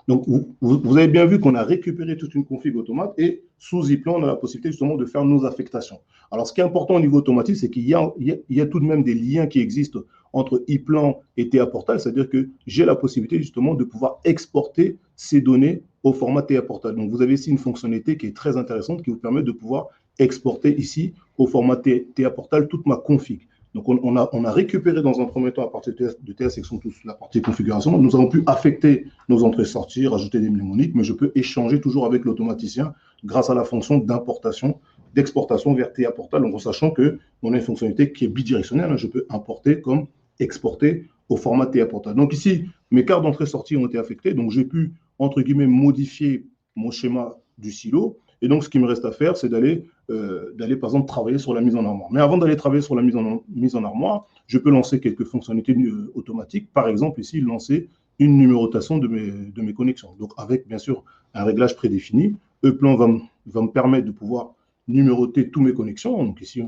Donc, vous avez bien vu qu'on a récupéré toute une config automate et sous ePlan, on a la possibilité justement de faire nos affectations. Alors, ce qui est important au niveau automatique, c'est qu'il y a tout de même des liens qui existent entre ePlan et TA Portal, c'est-à-dire que j'ai la possibilité justement de pouvoir exporter ces données au format TA Portal. Donc, vous avez ici une fonctionnalité qui est très intéressante qui vous permet de pouvoir exporter ici au format TA Portal toute ma config. Donc, on a récupéré dans un premier temps, à partir de TA section tous, la partie configuration. Nous avons pu affecter nos entrées-sorties, rajouter des mnémoniques, mais je peux échanger toujours avec l'automaticien grâce à la fonction d'importation, d'exportation vers TA Portal, donc en sachant qu'on a une fonctionnalité qui est bidirectionnelle. Je peux importer comme exporter au format TA Portal. Donc ici, mes cartes d'entrée-sortie ont été affectées, donc j'ai pu, entre guillemets, modifier mon schéma du silo. Et donc, ce qui me reste à faire, c'est d'aller, par exemple, travailler sur la mise en armoire. Mais avant d'aller travailler sur la mise en armoire, je peux lancer quelques fonctionnalités automatiques. Par exemple, ici, lancer une numérotation de mes connexions. Donc, avec, bien sûr, un réglage prédéfini. ePlan va me permettre de pouvoir numéroter toutes mes connexions. Donc, ici,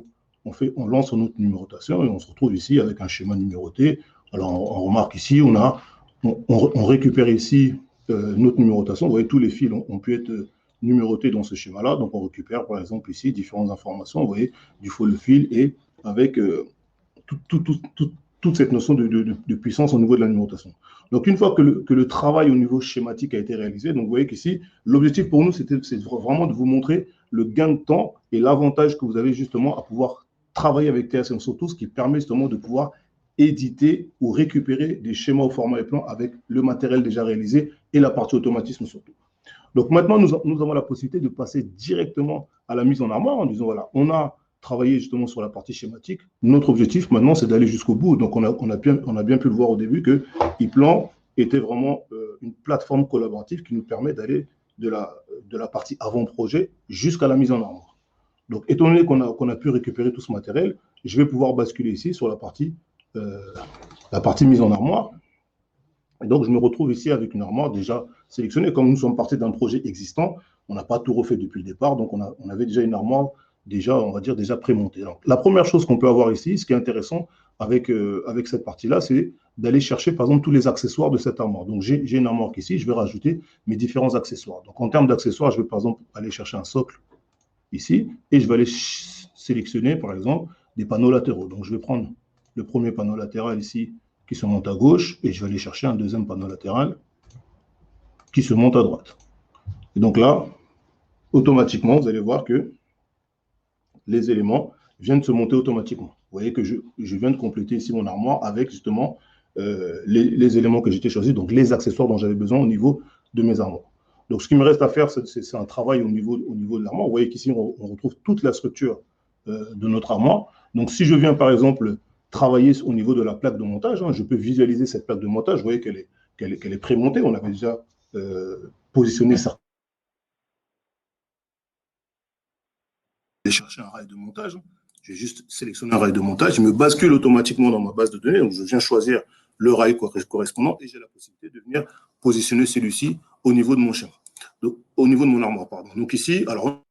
on lance notre numérotation et on se retrouve ici avec un schéma numéroté. Alors, on remarque ici, on récupère ici notre numérotation. Vous voyez, tous les fils ont pu être numérotés dans ce schéma-là. Donc, on récupère, par exemple, ici, différentes informations. Vous voyez, du full fil et avec toute cette notion de puissance au niveau de la numérotation. Donc, une fois que le travail au niveau schématique a été réalisé, donc vous voyez qu'ici, l'objectif pour nous, c'est vraiment de vous montrer le gain de temps et l'avantage que vous avez justement à pouvoir travailler avec TSM surtout, ce qui permet justement de pouvoir éditer ou récupérer des schémas au format ePlan avec le matériel déjà réalisé et la partie automatisme surtout. Donc maintenant, nous avons la possibilité de passer directement à la mise en armoire en disant, voilà, on a travaillé justement sur la partie schématique. Notre objectif maintenant, c'est d'aller jusqu'au bout. Donc on a bien pu le voir au début que ePlan était vraiment une plateforme collaborative qui nous permet d'aller de la partie avant-projet jusqu'à la mise en armoire. Donc étant donné qu'on a pu récupérer tout ce matériel, je vais pouvoir basculer ici sur la partie mise en armoire. Et donc, je me retrouve ici avec une armoire déjà sélectionnée. Comme nous sommes partis d'un projet existant, on n'a pas tout refait depuis le départ. Donc, on avait déjà une armoire, déjà, on va dire, déjà prémontée. Donc, la première chose qu'on peut avoir ici, ce qui est intéressant avec cette partie-là, c'est d'aller chercher, par exemple, tous les accessoires de cette armoire. Donc, j'ai une armoire ici, je vais rajouter mes différents accessoires. Donc, en termes d'accessoires, je vais, par exemple, aller chercher un socle ici et je vais aller sélectionner, par exemple, des panneaux latéraux. Donc, je vais prendre le premier panneau latéral ici, qui se monte à gauche, et je vais aller chercher un deuxième panneau latéral qui se monte à droite. Et donc là, automatiquement, vous allez voir que les éléments viennent se monter automatiquement. Vous voyez que je viens de compléter ici mon armoire avec justement les éléments que j'étais choisi, donc les accessoires dont j'avais besoin au niveau de mes armoires. Donc ce qui me reste à faire, c'est un travail au niveau de l'armoire. Vous voyez qu'ici, on retrouve toute la structure de notre armoire. Donc si je viens par exemple travailler au niveau de la plaque de montage, je peux visualiser cette plaque de montage. Vous voyez qu'elle est prémontée. On avait déjà positionné ça. Je vais chercher un rail de montage. Je vais juste sélectionner un rail de montage. Je me bascule automatiquement dans ma base de données. Donc, je viens choisir le rail correspondant et j'ai la possibilité de venir positionner celui-ci au niveau de mon schéma. Donc, au niveau de mon armoire, pardon. Donc ici, alors,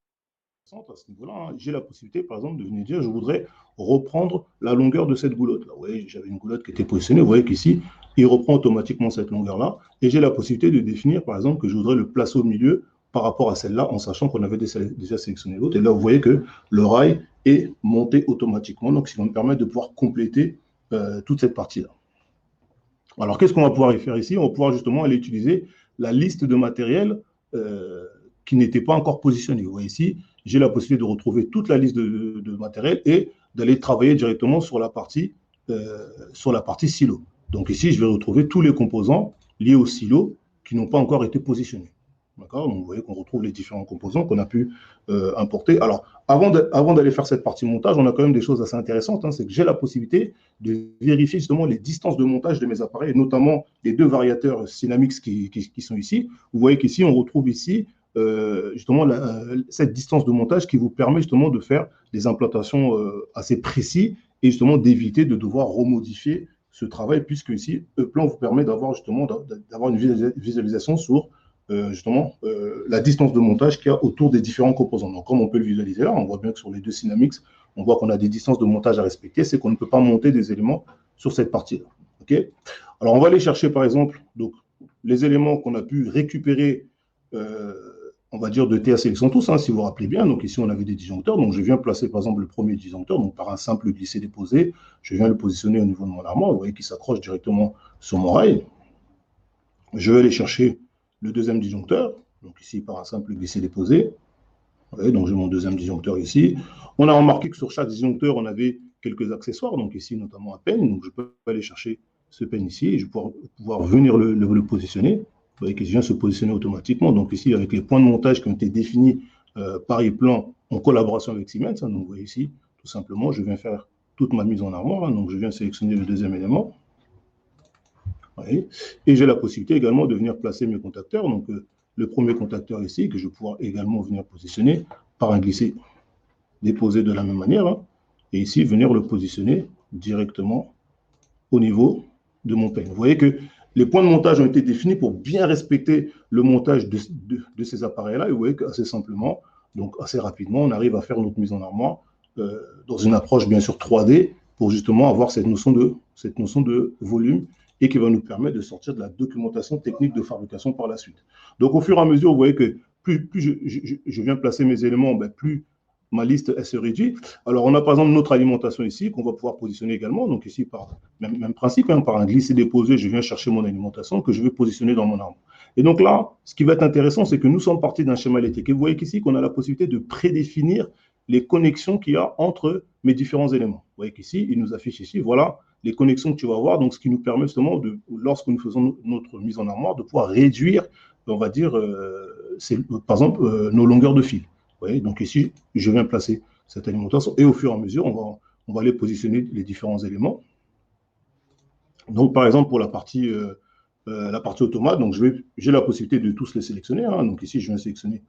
à ce niveau-là, j'ai la possibilité, par exemple, de venir dire, je voudrais reprendre la longueur de cette goulotte. Là, vous voyez, j'avais une goulotte qui était positionnée. Vous voyez qu'ici, il reprend automatiquement cette longueur-là. Et j'ai la possibilité de définir, par exemple, que je voudrais le placer au milieu par rapport à celle-là, en sachant qu'on avait déjà sélectionné l'autre. Et là, vous voyez que le rail est monté automatiquement. Donc, ce qui va me permettre de pouvoir compléter toute cette partie-là. Alors, qu'est-ce qu'on va pouvoir y faire ici? On va pouvoir justement aller utiliser la liste de matériel qui n'était pas encore positionné. Vous voyez ici, j'ai la possibilité de retrouver toute la liste de matériel et d'aller travailler directement sur la partie silo. Donc ici, je vais retrouver tous les composants liés au silo qui n'ont pas encore été positionnés. D'accord? Donc vous voyez qu'on retrouve les différents composants qu'on a pu importer. Alors, avant d'aller faire cette partie montage, on a quand même des choses assez intéressantes. C'est que j'ai la possibilité de vérifier justement les distances de montage de mes appareils, notamment les deux variateurs Synamics qui sont ici. Vous voyez qu'ici, on retrouve ici justement cette distance de montage qui vous permet justement de faire des implantations assez précises et justement d'éviter de devoir remodifier ce travail, puisque ici, E-Plan vous permet d'avoir justement une visualisation sur justement la distance de montage qu'il y a autour des différents composants. Donc, comme on peut le visualiser là, on voit bien que sur les deux Synamics, on voit qu'on a des distances de montage à respecter, c'est qu'on ne peut pas monter des éléments sur cette partie-là. Okay. Alors, on va aller chercher, par exemple, donc, les éléments qu'on a pu récupérer, on va dire, de TA Sélection Tous, hein, si vous vous rappelez bien. Donc, ici, on avait des disjoncteurs. Donc, je viens placer, par exemple, le premier disjoncteur, donc par un simple glisser-déposer. Je viens le positionner au niveau de mon armoire. Vous voyez qu'il s'accroche directement sur mon rail. Je vais aller chercher le deuxième disjoncteur. Donc, ici, par un simple glisser-déposer. Donc, j'ai mon deuxième disjoncteur ici. On a remarqué que sur chaque disjoncteur, on avait quelques accessoires. Donc, ici, notamment un peigne. Donc, je peux aller chercher ce peigne ici et je vais pouvoir venir le positionner. Vous voyez qu'il vient se positionner automatiquement. Donc, ici, avec les points de montage qui ont été définis par E-Plan en collaboration avec Siemens. Donc, vous voyez ici, tout simplement, je viens faire toute ma mise en armoire. Donc, je viens sélectionner le deuxième élément. Et j'ai la possibilité également de venir placer mes contacteurs. Donc, le premier contacteur ici, que je vais pouvoir également venir positionner par un glisser déposé de la même manière. Hein, et ici, venir le positionner directement au niveau de mon peigne. Vous voyez que les points de montage ont été définis pour bien respecter le montage de ces appareils-là. Et vous voyez qu'assez simplement, donc assez rapidement, on arrive à faire notre mise en armoire dans une approche bien sûr 3D pour justement avoir cette notion de volume et qui va nous permettre de sortir de la documentation technique de fabrication par la suite. Donc, au fur et à mesure, vous voyez que plus je viens placer mes éléments, plus ma liste elle se réduit. Alors, on a par exemple notre alimentation ici qu'on va pouvoir positionner également. Donc, ici, par même principe, hein, par un glisser-déposer, je viens chercher mon alimentation que je vais positionner dans mon arbre. Et donc là, ce qui va être intéressant, c'est que nous sommes partis d'un schéma électrique. Et vous voyez qu'ici, qu'on a la possibilité de prédéfinir les connexions qu'il y a entre mes différents éléments. Vous voyez qu'ici, il nous affiche ici, voilà, les connexions que tu vas avoir, donc ce qui nous permet justement, lorsque nous faisons notre mise en armoire, de pouvoir réduire, on va dire, par exemple, nos longueurs de fil. Vous voyez, donc ici, je viens placer cette alimentation et au fur et à mesure, on va aller positionner les différents éléments. Donc, par exemple, pour la partie automate, donc j'ai la possibilité de tous les sélectionner. Hein, donc ici, je viens sélectionner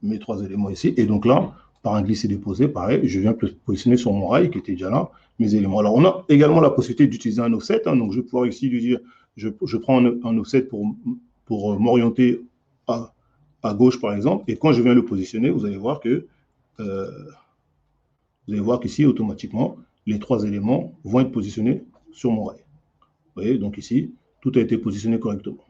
mes trois éléments ici. Et donc là, par un glisser-déposer, pareil, je viens positionner sur mon rail qui était déjà là, mes éléments. Alors, on a également la possibilité d'utiliser un offset. Hein, donc, je vais pouvoir ici lui dire, je prends un offset pour m'orienter à gauche, par exemple. Et quand je viens le positionner, vous allez voir qu'ici, automatiquement, les trois éléments vont être positionnés sur mon rail. Vous voyez, donc ici, tout a été positionné correctement.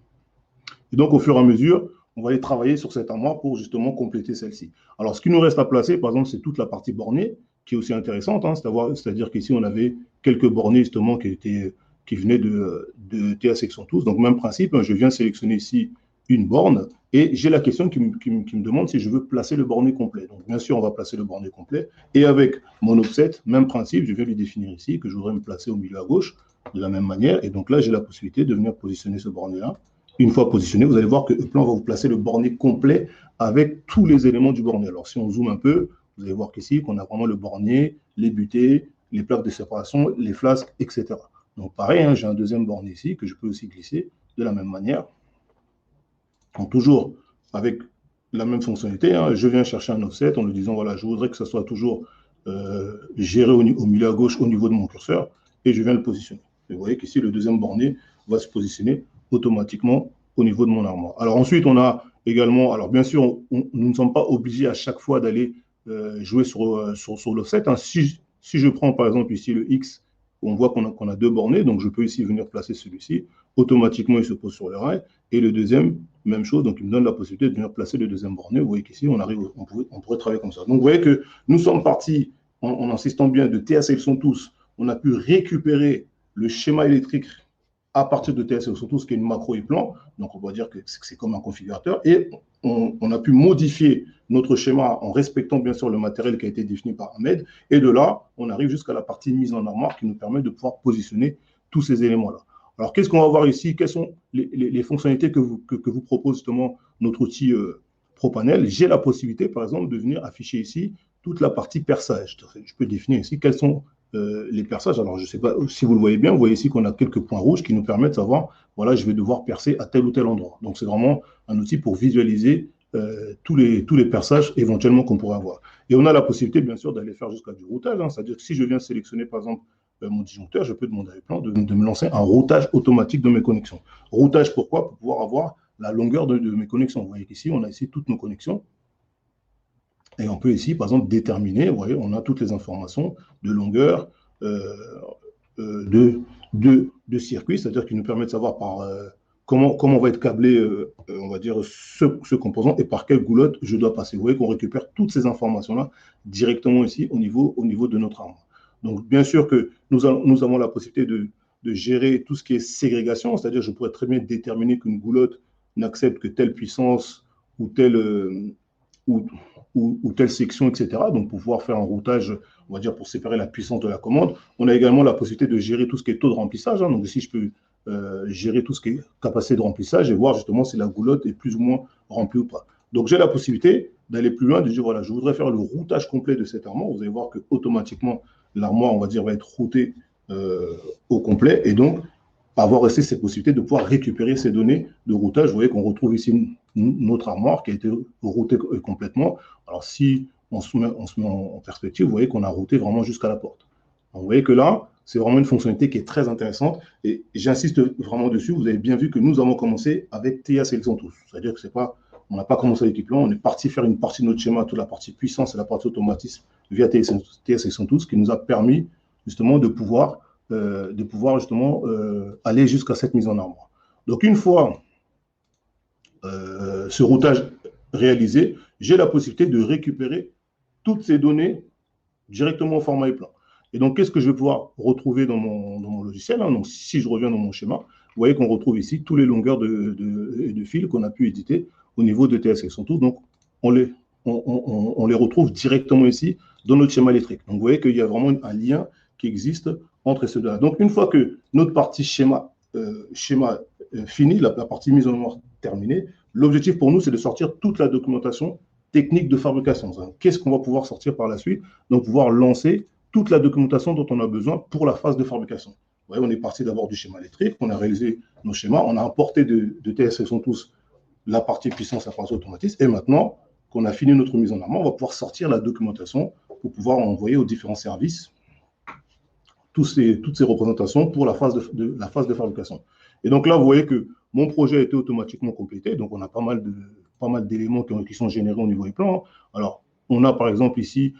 Et donc, au fur et à mesure, on va aller travailler sur cette armoire pour justement compléter celle-ci. Alors, ce qui nous reste à placer, par exemple, c'est toute la partie bornée, qui est aussi intéressante. Hein, c'est-à-dire qu'ici, on avait quelques bornées, justement, qui venaient de TA Section Tous. Donc, même principe, hein, je viens sélectionner ici une borne et j'ai la question qui me demande si je veux placer le borné complet. Donc, bien sûr, on va placer le borné complet. Et avec mon offset, même principe, je vais lui définir ici que je voudrais me placer au milieu à gauche de la même manière. Et donc là, j'ai la possibilité de venir positionner ce borné-là. Une fois positionné, vous allez voir que E-Plan va vous placer le borné complet avec tous les éléments du borné. Alors, si on zoome un peu, vous allez voir qu'ici, qu'on a vraiment le borné, les butées, les plaques de séparation, les flasques, etc. Donc, pareil, hein, j'ai un deuxième borné ici que je peux aussi glisser de la même manière. Donc, toujours avec la même fonctionnalité, hein, je viens chercher un offset en lui disant, voilà, je voudrais que ça soit toujours géré au milieu à gauche au niveau de mon curseur et je viens le positionner. Et vous voyez qu'ici, le deuxième borné va se positionner automatiquement au niveau de mon armoire. Alors ensuite, on a également, alors bien sûr, nous ne sommes pas obligés à chaque fois d'aller jouer sur l'offset. Hein. Si je prends par exemple ici le X, on voit qu'on a deux bornés, donc je peux ici venir placer celui-ci. Automatiquement, il se pose sur le rail. Et le deuxième, même chose, donc il me donne la possibilité de venir placer le deuxième borné. Vous voyez qu'ici, on pourrait travailler comme ça. Donc vous voyez que nous sommes partis, en insistant bien, de TA Section Tous, on a pu récupérer le schéma électrique à partir de TA Section Tous, qui est une macro E-Plan. Donc on va dire que c'est comme un configurateur. Et on a pu modifier notre schéma en respectant bien sûr le matériel qui a été défini par Ahmed. Et de là, on arrive jusqu'à la partie mise en armoire qui nous permet de pouvoir positionner tous ces éléments-là. Alors, qu'est-ce qu'on va voir ici? Quelles sont les fonctionnalités que vous propose justement notre outil ProPanel? J'ai la possibilité, par exemple, de venir afficher ici toute la partie perçage. Je peux définir ici quels sont les perçages. Alors, je ne sais pas si vous le voyez bien, vous voyez ici qu'on a quelques points rouges qui nous permettent de savoir, voilà, je vais devoir percer à tel ou tel endroit. Donc, c'est vraiment un outil pour visualiser tous les perçages éventuellement qu'on pourrait avoir. Et on a la possibilité, bien sûr, d'aller faire jusqu'à du routage. Hein. C'est-à-dire que si je viens sélectionner, par exemple, mon disjoncteur, je peux demander à Eplan de me lancer un routage automatique de mes connexions. Routage, pourquoi? Pour pouvoir avoir la longueur de mes connexions. Vous voyez qu'ici, on a ici toutes nos connexions. Et on peut ici, par exemple, déterminer, vous voyez, on a toutes les informations de longueur, de circuit, c'est-à-dire qui nous permet de savoir comment va être câblé, on va dire, ce composant et par quelle goulotte je dois passer. Vous voyez qu'on récupère toutes ces informations-là directement ici au niveau de notre armoire. Donc, bien sûr que nous avons la possibilité de gérer tout ce qui est ségrégation, c'est-à-dire je pourrais très bien déterminer qu'une goulotte n'accepte que telle puissance ou telle, ou telle section, etc. Donc, pour pouvoir faire un routage, on va dire, pour séparer la puissance de la commande. On a également la possibilité de gérer tout ce qui est taux de remplissage. Hein. Donc, ici, je peux gérer tout ce qui est capacité de remplissage et voir justement si la goulotte est plus ou moins remplie ou pas. Donc, j'ai la possibilité d'aller plus loin, de dire, voilà, je voudrais faire le routage complet de cette armoire. Vous allez voir qu'automatiquement, l'armoire, on va dire, va être routée au complet. Et donc, avoir aussi cette possibilité de pouvoir récupérer ces données de routage. Vous voyez qu'on retrouve ici notre armoire qui a été routée complètement. Alors, si on se met en perspective, vous voyez qu'on a routé vraiment jusqu'à la porte. Donc, vous voyez que là, c'est vraiment une fonctionnalité qui est très intéressante et j'insiste vraiment dessus. Vous avez bien vu que nous avons commencé avec TIA Sélection Tous. C'est-à-dire que c'est pas, on n'a pas commencé avec Eplan, on est parti faire une partie de notre schéma, toute la partie puissance et la partie automatisme via TIA Sélection Tous, qui nous a permis justement de pouvoir justement aller jusqu'à cette mise en armoire. Donc, une fois ce routage réalisé, j'ai la possibilité de récupérer toutes ces données directement au format Eplan. Et donc, qu'est-ce que je vais pouvoir retrouver dans mon logiciel, hein? Donc, si je reviens dans mon schéma, vous voyez qu'on retrouve ici toutes les longueurs de fils qu'on a pu éditer au niveau de TIA Sélection Tous. Donc, on les retrouve directement ici dans notre schéma électrique. Donc, vous voyez qu'il y a vraiment un lien qui existe entre ces deux-là. Donc, une fois que notre partie schéma finie, la partie mise en œuvre terminée, l'objectif pour nous, c'est de sortir toute la documentation technique de fabrication. Qu'est-ce qu'on va pouvoir sortir par la suite? Donc, pouvoir lancer toute la documentation dont on a besoin pour la phase de fabrication. Vous voyez, on est parti d'abord du schéma électrique, on a réalisé nos schémas, on a importé de TIA Sélection Tous la partie puissance, la partie automatisme, et maintenant qu'on a fini notre mise en armoire, on va pouvoir sortir la documentation pour pouvoir envoyer aux différents services toutes ces représentations pour la phase de fabrication. Et donc là, vous voyez que mon projet a été automatiquement complété, donc on a pas mal d'éléments qui sont générés au niveau des plans. Alors, on a par exemple ici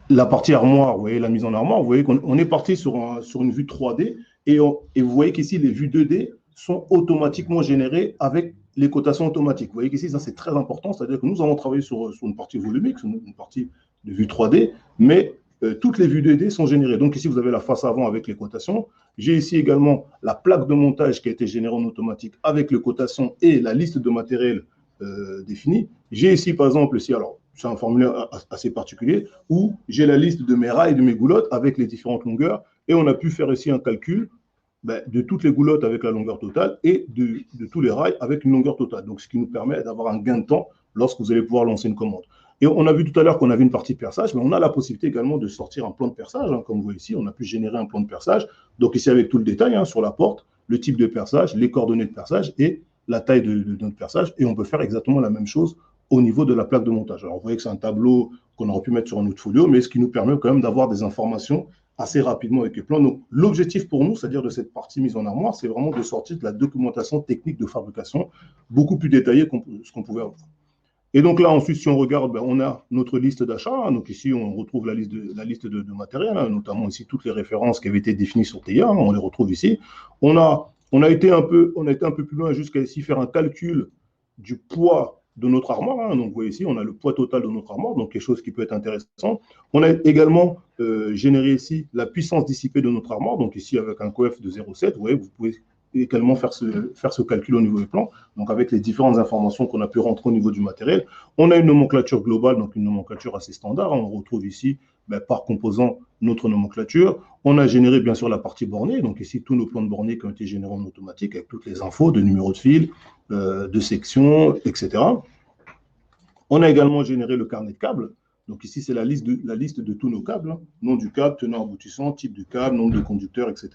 la partie armoire, vous voyez, la mise en armoire, vous voyez qu'on est parti sur une vue 3D et vous voyez qu'ici, les vues 2D sont automatiquement générées avec les cotations automatiques. Vous voyez qu'ici, ça c'est très important, c'est-à-dire que nous avons travaillé sur une partie volumique, sur une partie de vue 3D, mais toutes les vues 2D sont générées. Donc ici, vous avez la face avant avec les cotations. J'ai ici également la plaque de montage qui a été générée en automatique avec les cotations et la liste de matériel définie. J'ai ici, par exemple, alors c'est un formulaire assez particulier, où j'ai la liste de mes rails et de mes goulottes avec les différentes longueurs, et on a pu faire ici un calcul de toutes les goulottes avec la longueur totale et de tous les rails avec une longueur totale. Donc, ce qui nous permet d'avoir un gain de temps lorsque vous allez pouvoir lancer une commande. Et on a vu tout à l'heure qu'on avait une partie perçage, mais on a la possibilité également de sortir un plan de perçage. Hein, comme vous voyez ici, on a pu générer un plan de perçage. Donc ici, avec tout le détail sur la porte, le type de perçage, les coordonnées de perçage et la taille de notre perçage. Et on peut faire exactement la même chose au niveau de la plaque de montage. Alors, vous voyez que c'est un tableau qu'on aurait pu mettre sur un autre folio, mais ce qui nous permet quand même d'avoir des informations assez rapidement avec les plans. Donc, l'objectif pour nous, c'est-à-dire de cette partie mise en armoire, c'est vraiment de sortir de la documentation technique de fabrication beaucoup plus détaillée que ce qu'on pouvait avoir. Et donc là, ensuite, si on regarde, on a notre liste d'achat. Donc ici, on retrouve la liste de matériel, notamment ici toutes les références qui avaient été définies sur TIA, on les retrouve ici. On a été un peu plus loin jusqu'à ici faire un calcul du poids de notre armoire. Donc vous voyez ici, on a le poids total de notre armoire, donc quelque chose qui peut être intéressant. On a également généré ici la puissance dissipée de notre armoire, donc ici avec un coef de 0,7, vous voyez, vous pouvez également faire ce calcul au niveau des plans, donc avec les différentes informations qu'on a pu rentrer au niveau du matériel. On a une nomenclature globale, donc une nomenclature assez standard. On retrouve ici, par composant, notre nomenclature. On a généré, bien sûr, la partie bornée, donc ici, tous nos plans de bornée qui ont été générés en automatique, avec toutes les infos de numéros de fil, de section, etc. On a également généré le carnet de câbles. Donc ici, c'est la liste de tous nos câbles, nom du câble, teneur aboutissant, type du câble, nombre de conducteurs, etc.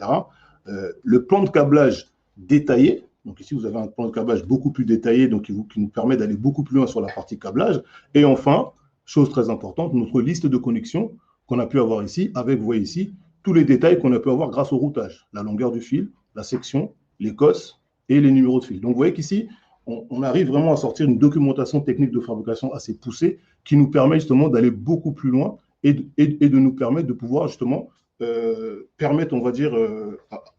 Le plan de câblage détaillé, Donc ici, vous avez un plan de câblage beaucoup plus détaillé, donc qui nous permet d'aller beaucoup plus loin sur la partie câblage. Et enfin, chose très importante, notre liste de connexions qu'on a pu avoir ici, avec, vous voyez ici, tous les détails qu'on a pu avoir grâce au routage, la longueur du fil, la section, les cosses et les numéros de fil. Donc vous voyez qu'ici, on arrive vraiment à sortir une documentation technique de fabrication assez poussée qui nous permet justement d'aller beaucoup plus loin et de nous permettre de pouvoir justement permettre, on va dire,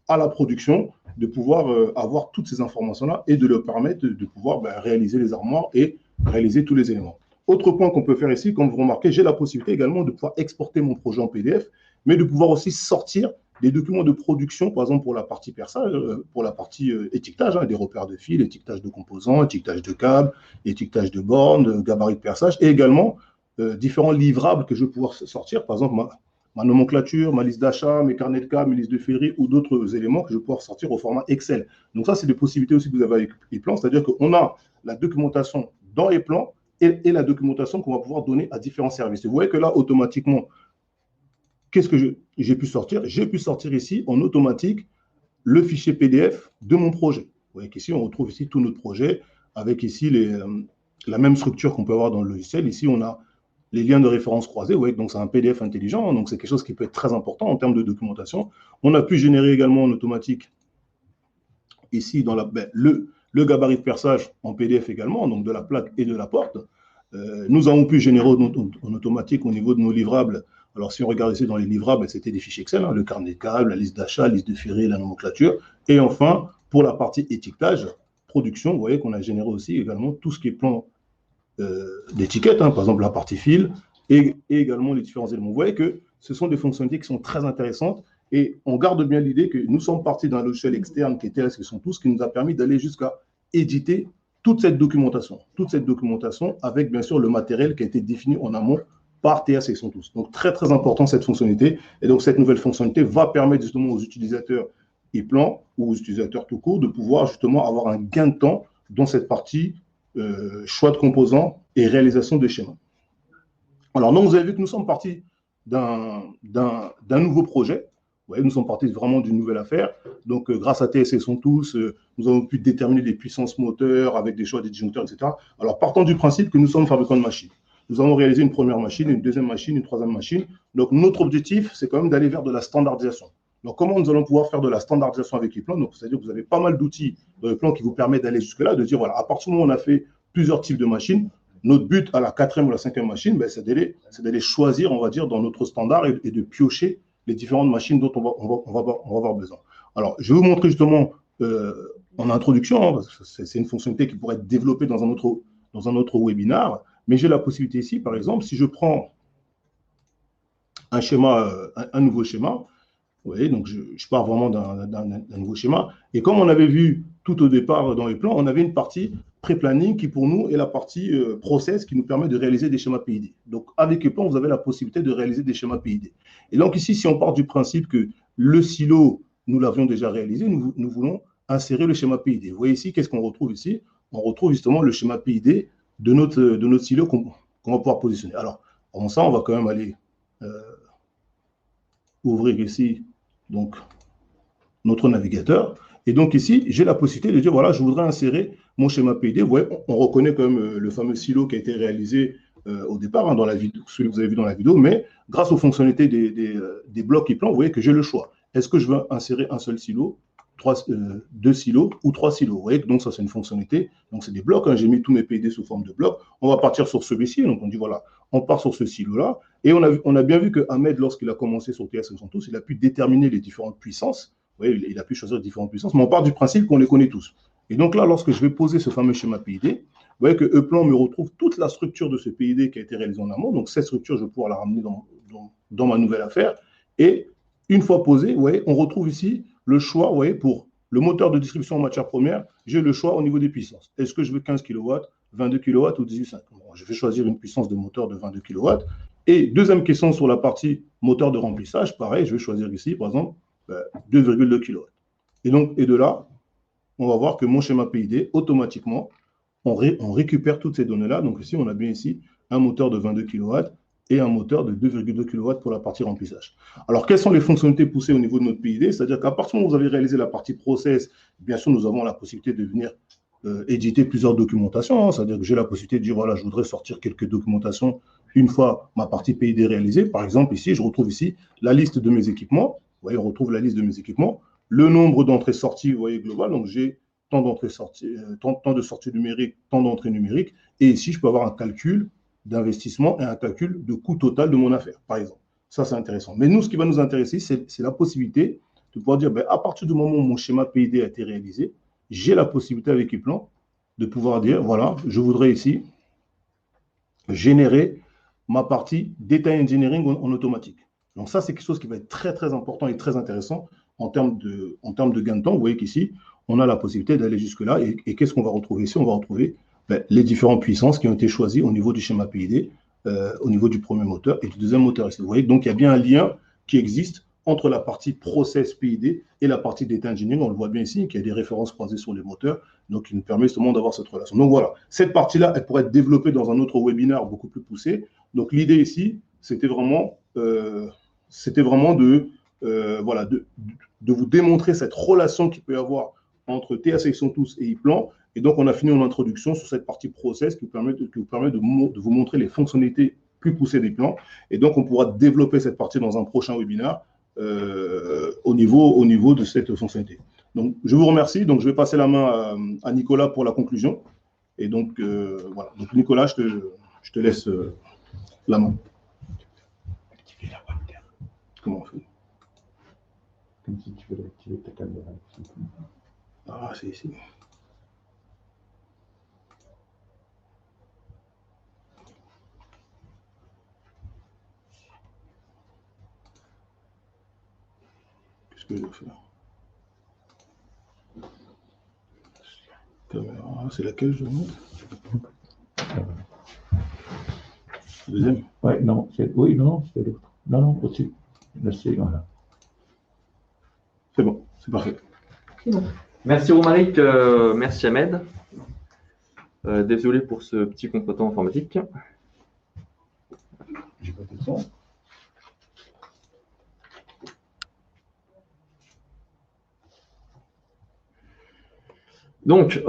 à la production de pouvoir avoir toutes ces informations-là et de leur permettre de pouvoir réaliser les armoires et réaliser tous les éléments. Autre point qu'on peut faire ici, comme vous remarquez, j'ai la possibilité également de pouvoir exporter mon projet en PDF, mais de pouvoir aussi sortir des documents de production, par exemple pour la partie perçage, pour la partie étiquetage, des repères de fil, étiquetage de composants, étiquetage de câbles, étiquetage de bornes, gabarit de perçage, et également différents livrables que je vais pouvoir sortir, par exemple ma nomenclature, ma liste d'achat, mes carnets de cas, mes listes de février ou d'autres éléments que je vais pouvoir sortir au format Excel. Donc ça, c'est des possibilités aussi que vous avez avec les plans, c'est-à-dire qu'on a la documentation dans les plans et la documentation qu'on va pouvoir donner à différents services. Et vous voyez que là, automatiquement, qu'est-ce que j'ai pu sortir? J'ai pu sortir ici en automatique le fichier PDF de mon projet. Vous voyez qu'ici, on retrouve ici tout notre projet avec ici la même structure qu'on peut avoir dans le logiciel. Ici, on a les liens de référence croisés. Vous voyez, donc c'est un PDF intelligent, donc c'est quelque chose qui peut être très important en termes de documentation. On a pu générer également en automatique ici dans le gabarit de perçage en PDF également, donc de la plaque et de la porte. Nous avons pu générer en automatique au niveau de nos livrables. Alors, si on regarde ici dans les livrables, c'était des fichiers Excel, le carnet de câbles, la liste d'achat, la liste de ferré, la nomenclature. Et enfin, pour la partie étiquetage, production, vous voyez qu'on a généré aussi également tout ce qui est plan d'étiquette, par exemple la partie fil, et également les différents éléments. Vous voyez que ce sont des fonctionnalités qui sont très intéressantes et on garde bien l'idée que nous sommes partis d'un logiciel externe qui était TS qui nous a permis d'aller jusqu'à éditer toute cette documentation avec bien sûr le matériel qui a été défini en amont par TS Donc très très important cette fonctionnalité et donc cette nouvelle fonctionnalité va permettre justement aux utilisateurs e-plan ou aux utilisateurs tout court de pouvoir justement avoir un gain de temps dans cette partie choix de composants et réalisation de schémas. Alors, donc, vous avez vu que nous sommes partis d'un nouveau projet. Vous voyez, nous sommes partis vraiment d'une nouvelle affaire. Donc, grâce à TS nous avons pu déterminer les puissances moteurs avec des choix des disjoncteurs, etc. Alors, partons du principe que nous sommes fabricants de machines. Nous avons réalisé une première machine, une deuxième machine, une troisième machine. Donc, notre objectif, c'est quand même d'aller vers de la standardisation. Donc, comment nous allons pouvoir faire de la standardisation avec les plans? Donc, c'est-à-dire que vous avez pas mal d'outils dans les plans qui vous permettent d'aller jusque-là, de dire, voilà, à partir du moment où on a fait plusieurs types de machines, notre but à la quatrième ou la cinquième machine, c'est d'aller choisir, on va dire, dans notre standard et de piocher les différentes machines dont on va avoir besoin. Alors, je vais vous montrer justement en introduction, parce que c'est une fonctionnalité qui pourrait être développée dans un autre webinaire, mais j'ai la possibilité ici, par exemple, si je prends un schéma, un nouveau schéma, vous voyez, donc je pars vraiment d'un nouveau schéma. Et comme on avait vu tout au départ dans les plans, on avait une partie pré-planning qui pour nous est la partie process qui nous permet de réaliser des schémas PID. Donc avec les plans, vous avez la possibilité de réaliser des schémas PID. Et donc ici, si on part du principe que le silo, nous l'avions déjà réalisé, nous voulons insérer le schéma PID. Vous voyez ici, qu'est-ce qu'on retrouve ici? On retrouve justement le schéma PID de notre silo qu'on va pouvoir positionner. Alors, avant ça, on va quand même aller ouvrir ici donc notre navigateur. Et donc ici, j'ai la possibilité de dire, voilà, je voudrais insérer mon schéma PID. Vous voyez, on reconnaît quand même le fameux silo qui a été réalisé au départ, dans la vidéo, celui que vous avez vu dans la vidéo, mais grâce aux fonctionnalités des blocs et plans, vous voyez que j'ai le choix. Est-ce que je veux insérer un seul silo, deux silos ou trois silos? Vous voyez que donc ça, c'est une fonctionnalité. Donc, c'est des blocs. J'ai mis tous mes PID sous forme de blocs. On va partir sur celui-ci. Donc, on dit, voilà, on part sur ce silo-là. Et on a bien vu que Ahmed, lorsqu'il a commencé sur TS512, il a pu déterminer les différentes puissances. Vous voyez, il a pu choisir les différentes puissances, mais on part du principe qu'on les connaît tous. Et donc là, lorsque je vais poser ce fameux schéma PID, vous voyez que E-Plan me retrouve toute la structure de ce PID qui a été réalisé en amont. Donc, cette structure, je vais pouvoir la ramener dans ma nouvelle affaire. Et une fois posée, vous voyez, on retrouve ici le choix, vous voyez, pour le moteur de distribution en matière première, j'ai le choix au niveau des puissances. Est-ce que je veux 15 kW, 22 kW ou 18,5? Bon, je vais choisir une puissance de moteur de 22 kW. Et deuxième question sur la partie moteur de remplissage, pareil, je vais choisir ici, par exemple, 2,2 kW. Et donc, et de là, on va voir que mon schéma PID, automatiquement, on récupère toutes ces données-là. Donc ici, on a bien ici un moteur de 22 kW et un moteur de 2,2 kW pour la partie remplissage. Alors, quelles sont les fonctionnalités poussées au niveau de notre PID? C'est-à-dire qu'à partir du moment où vous avez réalisé la partie process, bien sûr, nous avons la possibilité de venir éditer plusieurs documentations. Hein. C'est-à-dire que j'ai la possibilité de dire, voilà, je voudrais sortir quelques documentations une fois ma partie PID réalisée. Par exemple, ici, je retrouve ici la liste de mes équipements. Vous voyez, on retrouve la liste de mes équipements. Le nombre d'entrées-sorties, vous voyez, global. Donc, j'ai tant d'entrées-sorties, tant de sorties numériques, tant d'entrées numériques. Et ici, je peux avoir un calcul d'investissement et un calcul de coût total de mon affaire, par exemple. Ça, c'est intéressant. Mais nous, ce qui va nous intéresser, c'est la possibilité de pouvoir dire, ben, à partir du moment où mon schéma PID a été réalisé, j'ai la possibilité avec ePlan de pouvoir dire, voilà, je voudrais ici générer ma partie data engineering en automatique. Donc ça, c'est quelque chose qui va être très, très important et très intéressant en termes de gain de temps. Vous voyez qu'ici, on a la possibilité d'aller jusque-là. Et qu'est-ce qu'on va retrouver ici? On va retrouver les différentes puissances qui ont été choisies au niveau du schéma PID, au niveau du premier moteur et du deuxième moteur. Vous voyez, donc il y a bien un lien qui existe entre la partie process PID et la partie data engineering. On le voit bien ici, qu'il y a des références croisées sur les moteurs, donc il nous permet justement d'avoir cette relation. Donc voilà, cette partie-là, elle pourrait être développée dans un autre webinaire beaucoup plus poussé. Donc l'idée ici, c'était vraiment voilà, de vous démontrer cette relation qu'il peut y avoir entre TA Section Tous et ePlan. Et donc, on a fini en introduction sur cette partie process qui vous permet de vous montrer les fonctionnalités plus poussées des plans. Et donc, on pourra développer cette partie dans un prochain webinaire au niveau de cette fonctionnalité. Donc, je vous remercie. Donc, je vais passer la main à Nicolas pour la conclusion. Et donc, voilà. Donc, Nicolas, je te laisse la main. Comment on fait? Comme si tu veux activer ta caméra. Ah, c'est ici. Qu'est-ce que je dois faire? Caméra, c'est laquelle je monte? Deuxième? Ouais, non, oui, non, c'est l'autre. Non, non, au-dessus. Là, c'est, voilà. C'est bon, c'est parfait. Bon. Merci Romaric, merci Ahmed. Désolé pour ce petit contretemps informatique. J'ai pas fait le son. Donc,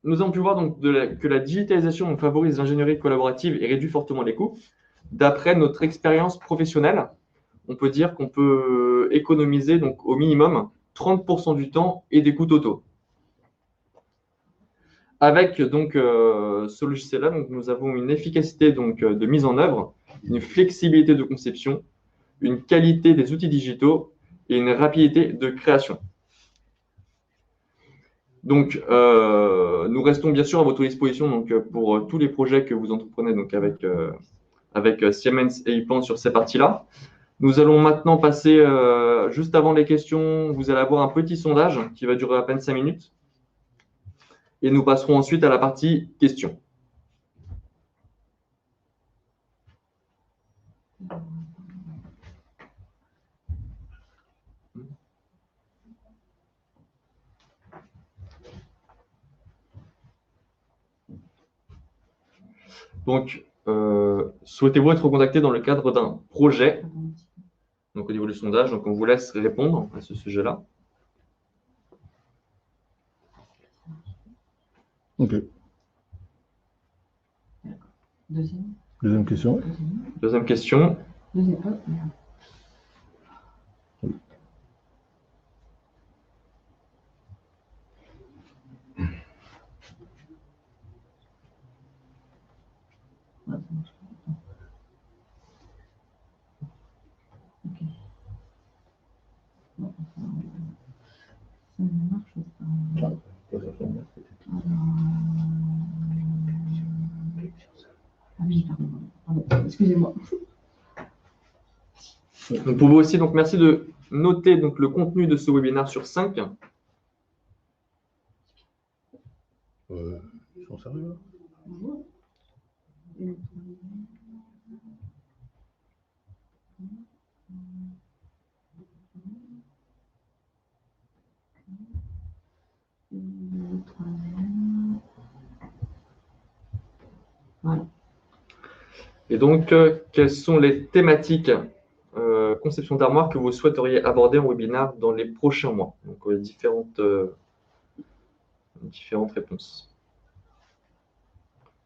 nous avons pu voir donc, que la digitalisation favorise l'ingénierie collaborative et réduit fortement les coûts. D'après notre expérience professionnelle, on peut dire qu'on peut économiser donc, au minimum 30% du temps et des coûts totaux. Avec donc, ce logiciel-là, nous avons une efficacité donc, de mise en œuvre, une flexibilité de conception, une qualité des outils digitaux et une rapidité de création. Donc, nous restons bien sûr à votre disposition donc, pour tous les projets que vous entreprenez donc, avec Siemens et ePlan sur ces parties-là. Nous allons maintenant passer, juste avant les questions, vous allez avoir un petit sondage qui va durer à peine 5 minutes. Et nous passerons ensuite à la partie questions. Donc, souhaitez-vous être contacté dans le cadre d'un projet? Donc, au niveau du sondage, donc on vous laisse répondre à ce sujet-là. Ok. Deuxième question. Deuxième question. Excusez-moi. Vous pouvez aussi, donc, merci de noter donc, le contenu de ce webinaire sur 5. Ils sont sérieux là? Voilà. Et donc, quelles sont les thématiques conception d'armoire que vous souhaiteriez aborder en webinaire dans les prochains mois? Donc, différentes réponses.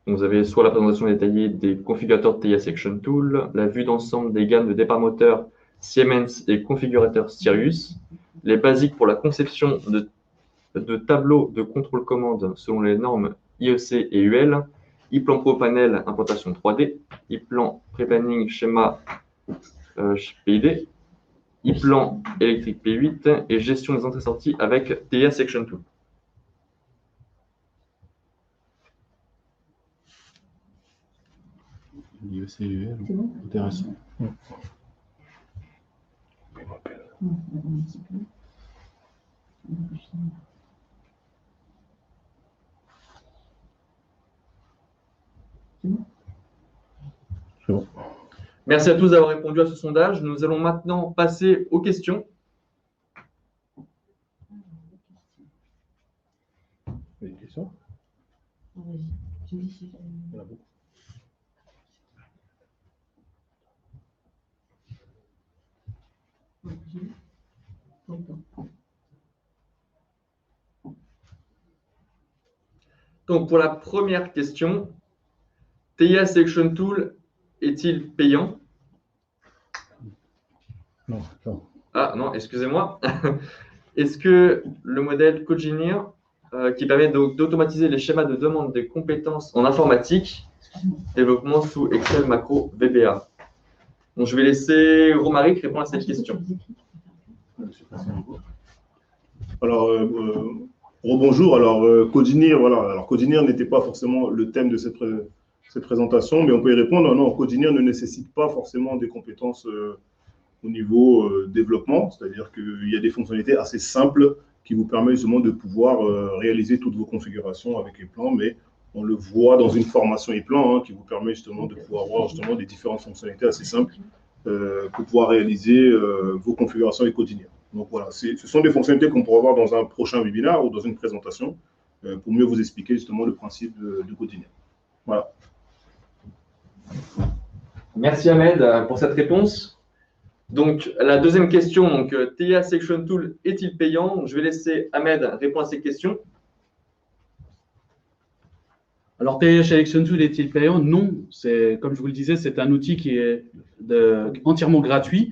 Donc, vous avez soit la présentation détaillée des configurateurs TIA Section Tool, la vue d'ensemble des gammes de départ moteur Siemens et configurateurs Sirius, les basiques pour la conception de tableaux de contrôle commande selon les normes IEC et UL, e-plan Pro Panel implantation 3D, e-plan pré-planning schéma PID, e-plan électrique P8 et gestion des entrées-sorties avec TIA Section Tool. IEC, intéressant. C'est bon. Merci à tous d'avoir répondu à ce sondage. Nous allons maintenant passer aux questions. Des questions? Il y en a beaucoup. Donc, pour la première question, TIA Selection Tool est-il payant? Non, non. Ah non, excusez-moi. Est-ce que le modèle Cogineer, qui permet d'automatiser les schémas de demande des compétences en informatique, développement sous Excel Macro VBA? Donc, je vais laisser Romaric répondre à cette question. Alors, rebonjour. Alors, Cogineer, voilà. Alors, Cogineer n'était pas forcément le thème de cette présentation, mais on peut y répondre. Non, Cogineer ne nécessite pas forcément des compétences au niveau développement, c'est-à-dire qu'il y a des fonctionnalités assez simples qui vous permettent justement de pouvoir réaliser toutes vos configurations avec les plans, mais on le voit dans une formation e-plan qui vous permet justement de pouvoir voir justement des différentes fonctionnalités assez simples pour pouvoir réaliser vos configurations avec Cogineer. Donc voilà, ce sont des fonctionnalités qu'on pourra voir dans un prochain webinaire ou dans une présentation pour mieux vous expliquer justement le principe de Cogineer. Voilà. Merci Ahmed pour cette réponse. Donc, la deuxième question, donc, TIA Selection Tool est-il payant? Donc, je vais laisser Ahmed répondre à ces questions. Alors, TIA Selection Tool est-il payant? Non, comme je vous le disais, c'est un outil qui est entièrement gratuit,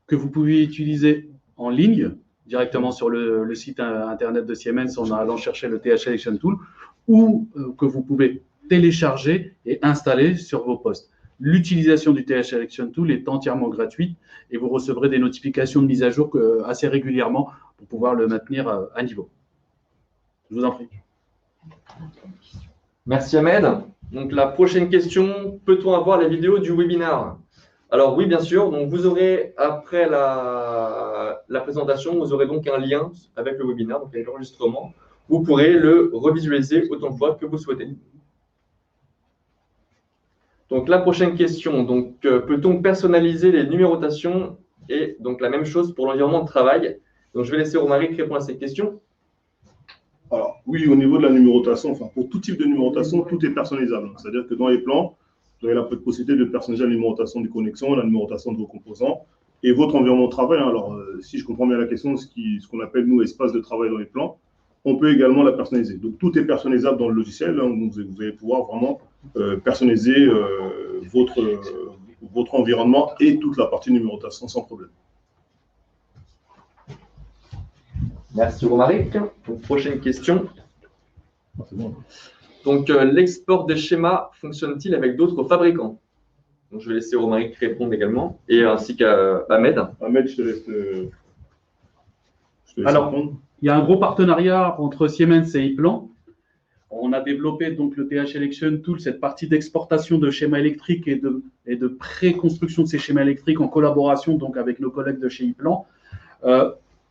que vous pouvez utiliser en ligne, directement sur le site internet de Siemens en allant chercher le TIA Selection Tool, ou que vous pouvez télécharger et installer sur vos postes. L'utilisation du TIA Selection Tool est entièrement gratuite et vous recevrez des notifications de mise à jour assez régulièrement pour pouvoir le maintenir à niveau. Je vous en prie. Merci Ahmed. Donc la prochaine question, peut-on avoir les vidéos du webinaire? Alors oui, bien sûr. Donc vous aurez, après la présentation, vous aurez donc un lien avec le webinaire, donc avec l'enregistrement. Vous pourrez le revisualiser autant de fois que vous souhaitez. Donc la prochaine question, donc peut-on personnaliser les numérotations? Et donc la même chose pour l'environnement de travail. Donc je vais laisser Romaric répondre à cette question. Alors oui, au niveau de la numérotation, enfin pour tout type de numérotation, tout est personnalisable. C'est-à-dire que dans les plans, vous avez la possibilité de personnaliser la numérotation des connexions, la numérotation de vos composants et votre environnement de travail. Alors si je comprends bien la question, ce qu'on appelle nous espace de travail dans les plans, on peut également la personnaliser. Donc tout est personnalisable dans le logiciel. Vous allez pouvoir vraiment personnaliser votre environnement et toute la partie numérotation sans problème. Merci Romaric. Donc, prochaine question. C'est bon. Donc l'export des schémas fonctionne-t-il avec d'autres fabricants? Donc, je vais laisser Romaric répondre également, et ainsi qu'à Ahmed. Ahmed, je te laisse Alors, répondre. Il y a un gros partenariat entre Siemens et e-plan. On a développé donc le TIA Selection Tool, cette partie d'exportation de schémas électriques et de pré-construction de ces schémas électriques en collaboration donc avec nos collègues de chez e-plan.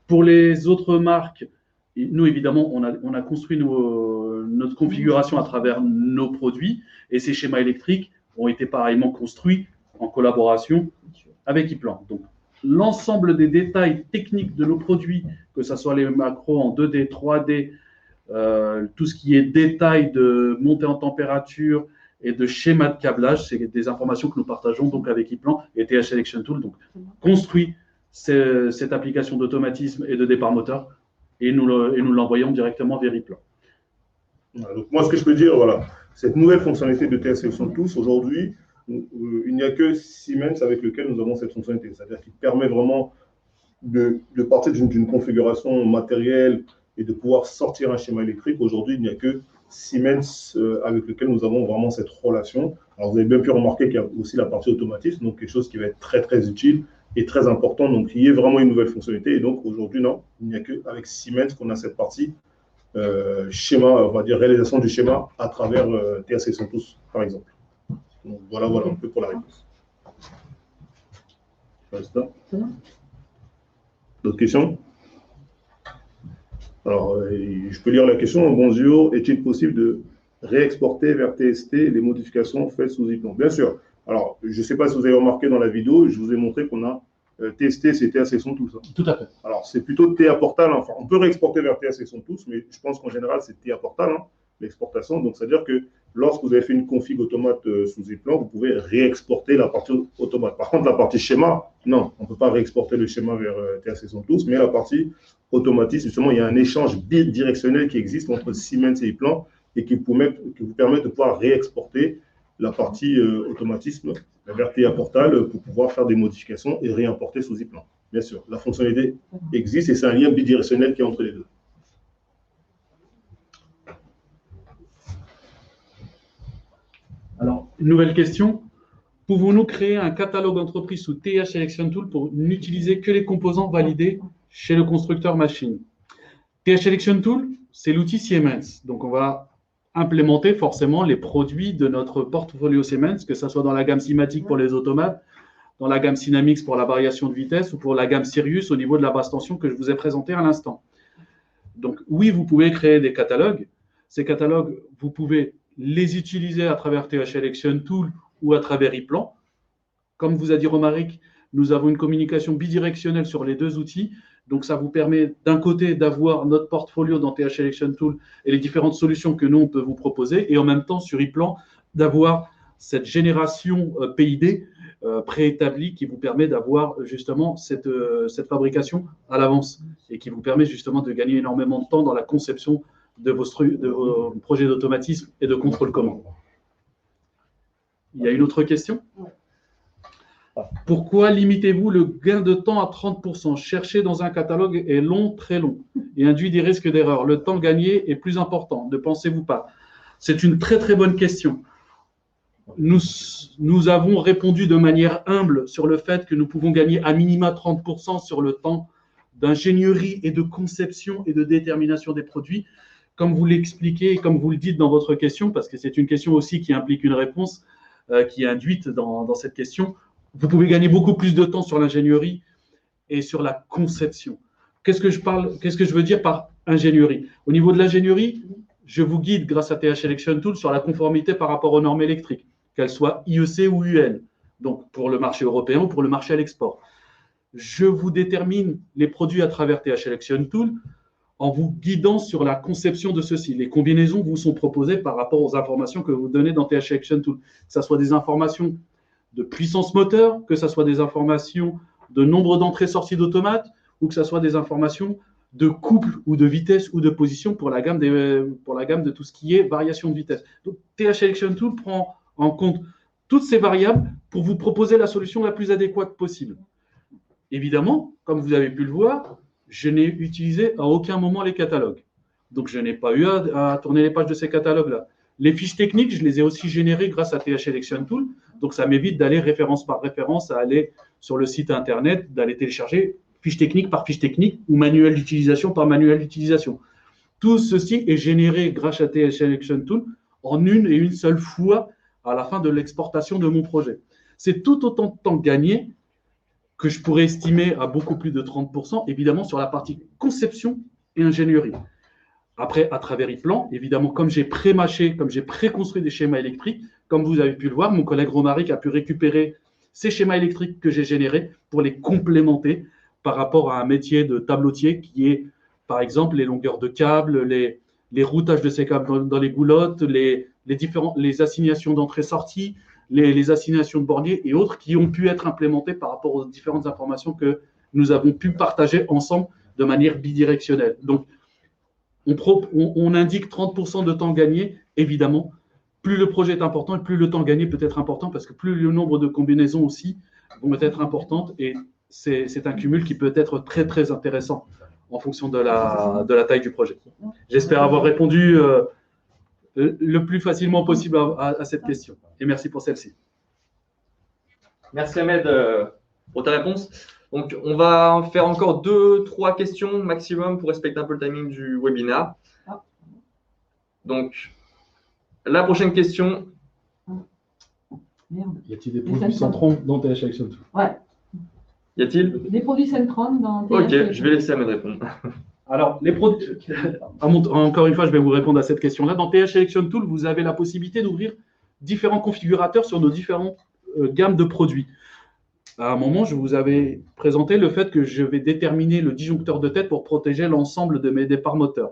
Pour les autres marques, nous évidemment, on a construit notre configuration à travers nos produits et ces schémas électriques ont été pareillement construits en collaboration avec e-plan. Donc, l'ensemble des détails techniques de nos produits, que ce soit les macros en 2D, 3D, tout ce qui est détail de montée en température et de schéma de câblage. C'est des informations que nous partageons donc avec ePlan et TH Selection Tool. Donc, construit cette application d'automatisme et de départ moteur et nous l'envoyons directement vers ePlan. Voilà, donc moi, ce que je peux dire, voilà, cette nouvelle fonctionnalité de TH Selection Tools, aujourd'hui, il n'y a que Siemens avec lequel nous avons cette fonctionnalité. C'est-à-dire qu'il permet vraiment de partir d'une configuration matérielle et de pouvoir sortir un schéma électrique. Aujourd'hui, il n'y a que Siemens avec lequel nous avons vraiment cette relation. Alors, vous avez bien pu remarquer qu'il y a aussi la partie automatisme, donc quelque chose qui va être très, très utile et très important. Donc, il y a vraiment une nouvelle fonctionnalité. Et donc, aujourd'hui, non, il n'y a qu'avec Siemens qu'on a cette partie schéma, on va dire réalisation du schéma à travers TH Selection Tools, par exemple. Donc, voilà un peu pour la réponse. D'autres questions? Alors, je peux lire la question. Bonjour, est-il possible de réexporter vers TST les modifications faites sous ePlan? Bien sûr. Alors, je ne sais pas si vous avez remarqué dans la vidéo, je vous ai montré qu'on a TST, c'est TH Selection Tools. Tout à fait. Alors, c'est plutôt TA Portal. Enfin, on peut réexporter vers TH Selection Tools, mais je pense qu'en général, c'est TA Portal, l'exportation. Donc, c'est-à-dire que lorsque vous avez fait une config automate sous ePlan, vous pouvez réexporter la partie automate. Par contre, la partie schéma, non, on ne peut pas réexporter le schéma vers TH Selection Tools, mais la partie automatisme, justement, il y a un échange bidirectionnel qui existe entre Siemens et ePlan et qui vous permet de pouvoir réexporter la partie automatisme vers TA Portal pour pouvoir faire des modifications et réimporter sous ePlan. Bien sûr, la fonctionnalité existe et c'est un lien bidirectionnel qui est entre les deux. Alors, une nouvelle question. Pouvons-nous créer un catalogue entreprise sous TH Selection Tool pour n'utiliser que les composants validés chez le constructeur machine? TH Selection Tool, c'est l'outil Siemens. Donc, on va implémenter forcément les produits de notre portfolio Siemens, que ce soit dans la gamme Simatic pour les automates, dans la gamme Synamix pour la variation de vitesse ou pour la gamme Sirius au niveau de la basse tension que je vous ai présenté à l'instant. Donc, oui, vous pouvez créer des catalogues. Ces catalogues, vous pouvez les utiliser à travers TH Selection Tool ou à travers ePlan. Comme vous a dit Romaric, nous avons une communication bidirectionnelle sur les deux outils. Donc, ça vous permet d'un côté d'avoir notre portfolio dans TH Selection Tool et les différentes solutions que nous, on peut vous proposer. Et en même temps, sur ePlan, d'avoir cette génération PID préétablie qui vous permet d'avoir justement cette fabrication à l'avance et qui vous permet justement de gagner énormément de temps dans la conception de vos projets d'automatisme et de contrôle commande. Il y a une autre question? Pourquoi limitez-vous le gain de temps à 30%? Chercher dans un catalogue est long, très long, et induit des risques d'erreur. Le temps gagné est plus important, ne pensez-vous pas? C'est une très très bonne question. Nous avons répondu de manière humble sur le fait que nous pouvons gagner à minima 30% sur le temps d'ingénierie et de conception et de détermination des produits. Comme vous l'expliquez et comme vous le dites dans votre question, parce que c'est une question aussi qui implique une réponse qui est induite dans cette question, vous pouvez gagner beaucoup plus de temps sur l'ingénierie et sur la conception. Qu'est-ce que je veux dire par ingénierie? Au niveau de l'ingénierie, je vous guide grâce à TH Selection Tool sur la conformité par rapport aux normes électriques, qu'elles soient IEC ou UL, donc pour le marché européen ou pour le marché à l'export. Je vous détermine les produits à travers TH Selection Tool en vous guidant sur la conception de ceci. Les combinaisons vous sont proposées par rapport aux informations que vous donnez dans TH Selection Tool, que ce soit des informations de puissance moteur, que ce soit des informations de nombre d'entrées-sorties d'automates, ou que ce soit des informations de couple ou de vitesse ou de position pour la gamme de tout ce qui est variation de vitesse. Donc, TH Selection Tool prend en compte toutes ces variables pour vous proposer la solution la plus adéquate possible. Évidemment, comme vous avez pu le voir, je n'ai utilisé à aucun moment les catalogues. Donc, je n'ai pas eu à tourner les pages de ces catalogues-là. Les fiches techniques, je les ai aussi générées grâce à TH Selection Tool. Donc, ça m'évite d'aller référence par référence, à aller sur le site Internet, d'aller télécharger fiche technique par fiche technique ou manuel d'utilisation par manuel d'utilisation. Tout ceci est généré grâce à TH Selection Tool en une et une seule fois à la fin de l'exportation de mon projet. C'est tout autant de temps gagné que je pourrais estimer à beaucoup plus de 30%, évidemment, sur la partie conception et ingénierie. Après, à travers ePlan, évidemment, comme j'ai pré-mâché, comme j'ai pré-construit des schémas électriques, comme vous avez pu le voir, mon collègue Romaric a pu récupérer ces schémas électriques que j'ai générés pour les complémenter par rapport à un métier de tableautier qui est, par exemple, les longueurs de câbles, les routages de ces câbles dans les goulottes, les les assignations d'entrée-sortie, les assignations de borniers et autres qui ont pu être implémentées par rapport aux différentes informations que nous avons pu partager ensemble de manière bidirectionnelle. Donc, on indique 30% de temps gagné, évidemment. Plus le projet est important et plus le temps gagné peut être important parce que plus le nombre de combinaisons aussi vont être importantes et c'est un cumul qui peut être très, très intéressant en fonction de la taille du projet. J'espère avoir répondu le plus facilement possible à cette question. Et merci pour celle-ci. Merci Ahmed pour ta réponse. Donc, on va faire encore 2-3 questions maximum pour respecter un peu le timing du webinaire. Donc, la prochaine question. Merde. Y a-t-il des produits Centron dans TH Selection Tool? Ouais. Y a-t-il? Des produits Centron dans Ok, je vais laisser Ahmed répondre. Alors, les produits, encore une fois, je vais vous répondre à cette question-là. Dans TH Selection Tool, vous avez la possibilité d'ouvrir différents configurateurs sur nos différentes gammes de produits. À un moment, je vous avais présenté le fait que je vais déterminer le disjoncteur de tête pour protéger l'ensemble de mes départs moteurs.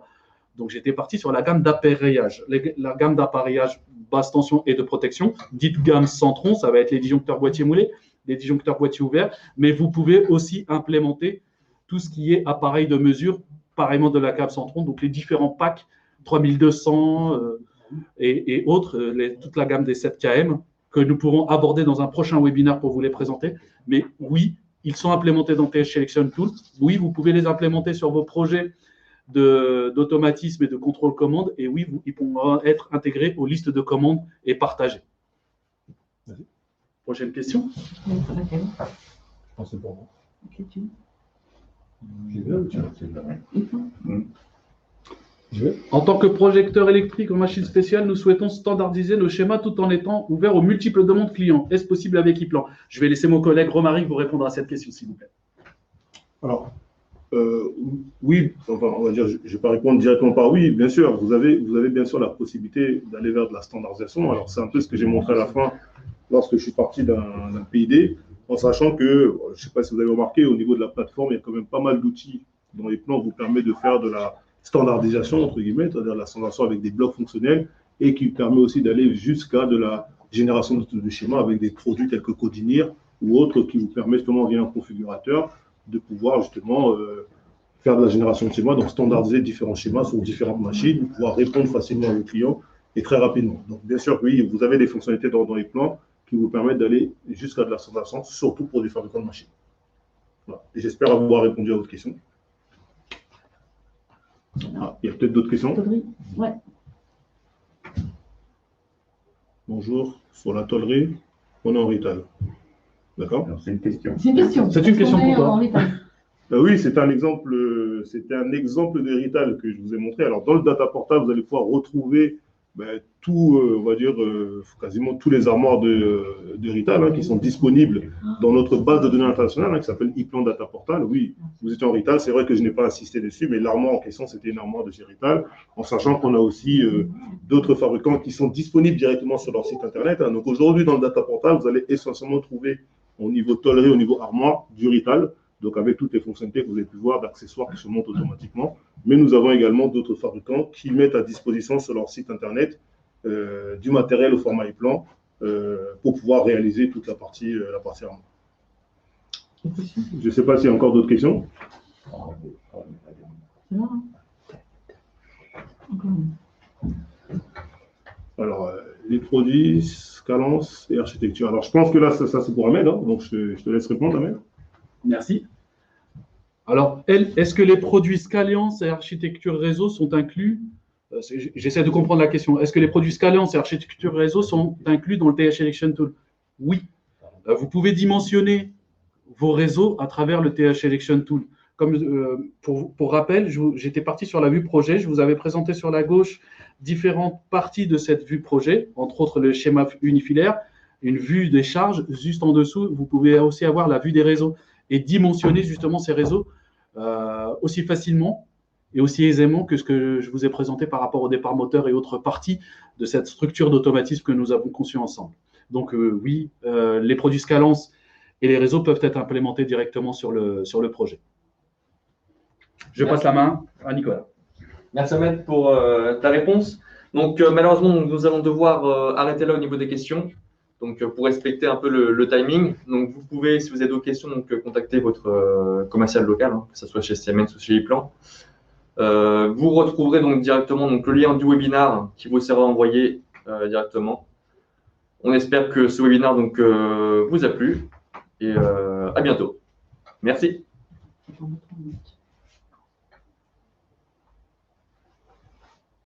Donc, j'étais parti sur la gamme d'appareillage. La gamme d'appareillage basse tension et de protection, dite gamme Centron, ça va être les disjoncteurs boîtier moulé, les disjoncteurs boîtier ouvert, mais vous pouvez aussi implémenter tout ce qui est appareil de mesure, pareillement de la gamme Centron, donc les différents packs 3200 et autres, toute la gamme des 7KM que nous pourrons aborder dans un prochain webinaire pour vous les présenter. Mais oui, ils sont implémentés dans TH Selection Tool. Oui, vous pouvez les implémenter sur vos projets d'automatisme et de contrôle commande. Et oui, ils pourront être intégrés aux listes de commandes et partagés. Prochaine question. Je pense que c'est pour moi. En tant que projecteur électrique en machine spéciale, nous souhaitons standardiser nos schémas tout en étant ouverts aux multiples demandes clients. Est-ce possible avec ePlan? Je vais laisser mon collègue Romaric vous répondre à cette question, s'il vous plaît. Alors, oui, enfin, on va dire, je ne vais pas répondre directement par oui, bien sûr, vous avez bien sûr la possibilité d'aller vers de la standardisation. Alors, c'est un peu ce que j'ai montré à la fin lorsque je suis parti d'un PID, en sachant que, je ne sais pas si vous avez remarqué, au niveau de la plateforme, il y a quand même pas mal d'outils dont les plans vous permettent de faire de la standardisation, entre guillemets, c'est-à-dire la standardisation avec des blocs fonctionnels et qui permet aussi d'aller jusqu'à de la génération de schémas avec des produits tels que Codinir ou autres qui vous permettent justement via un configurateur de pouvoir justement faire de la génération de schémas, donc standardiser différents schémas sur différentes machines, pouvoir répondre facilement aux clients et très rapidement. Donc bien sûr, oui, vous avez des fonctionnalités dans les plans qui vous permettent d'aller jusqu'à de la standardisation, surtout pour des fabricants de machines. Voilà. Et j'espère avoir répondu à votre question. Ah, il y a peut-être d'autres questions? Ouais. Bonjour, sur la tollerie, on est en retail. D'accord? C'est une question. C'est une question. C'est une question pour toi. Oui, c'était un exemple de retail que je vous ai montré. Alors, dans le data portal, vous allez pouvoir retrouver tout, on va dire, quasiment tous les armoires de retail qui sont disponibles dans notre base de données internationale qui s'appelle ePlan Data Portal. Oui, vous étiez en retail, c'est vrai que je n'ai pas insisté dessus, mais l'armoire en question, c'était une armoire de chez Retail, en sachant qu'on a aussi d'autres fabricants qui sont disponibles directement sur leur site internet. Donc aujourd'hui, dans le Data Portal, vous allez essentiellement trouver au niveau tollerie, au niveau armoire, du retail, donc avec toutes les fonctionnalités que vous avez pu voir d'accessoires qui se montent automatiquement. Mais nous avons également d'autres fabricants qui mettent à disposition sur leur site internet du matériel au format ePlan pour pouvoir réaliser toute la partie armoire. Je ne sais pas s'il y a encore d'autres questions. Alors, les produits, Scalance et architecture. Alors, je pense que là, ça c'est pour Ahmed, donc je te laisse répondre, Ahmed. Merci. Alors, est-ce que les produits Scalance et architecture réseau sont inclus? J'essaie de comprendre la question. Est-ce que les produits Scalance et architecture réseau sont inclus dans le TH Selection Tool? Oui. Vous pouvez dimensionner vos réseaux à travers le TH Selection Tool. Comme, pour rappel, j'étais parti sur la vue projet. Je vous avais présenté sur la gauche différentes parties de cette vue projet, entre autres le schéma unifilaire, une vue des charges. Juste en dessous, vous pouvez aussi avoir la vue des réseaux et dimensionner justement ces réseaux aussi facilement et aussi aisément que ce que je vous ai présenté par rapport au départ moteur et autres parties de cette structure d'automatisme que nous avons conçue ensemble. Donc oui, les produits Scalance et les réseaux peuvent être implémentés directement sur le projet. Je passe la main à Nicolas. Merci Ahmed pour ta réponse. Donc, malheureusement, nous allons devoir arrêter là au niveau des questions. Donc, pour respecter un peu le timing. Donc, vous pouvez, si vous avez d'autres questions, donc, contacter votre commercial local, hein, que ce soit chez Siemens ou chez ePlan. Vous retrouverez donc directement donc, le lien du webinar qui vous sera envoyé directement. On espère que ce webinaire donc, vous a plu et à bientôt. Merci.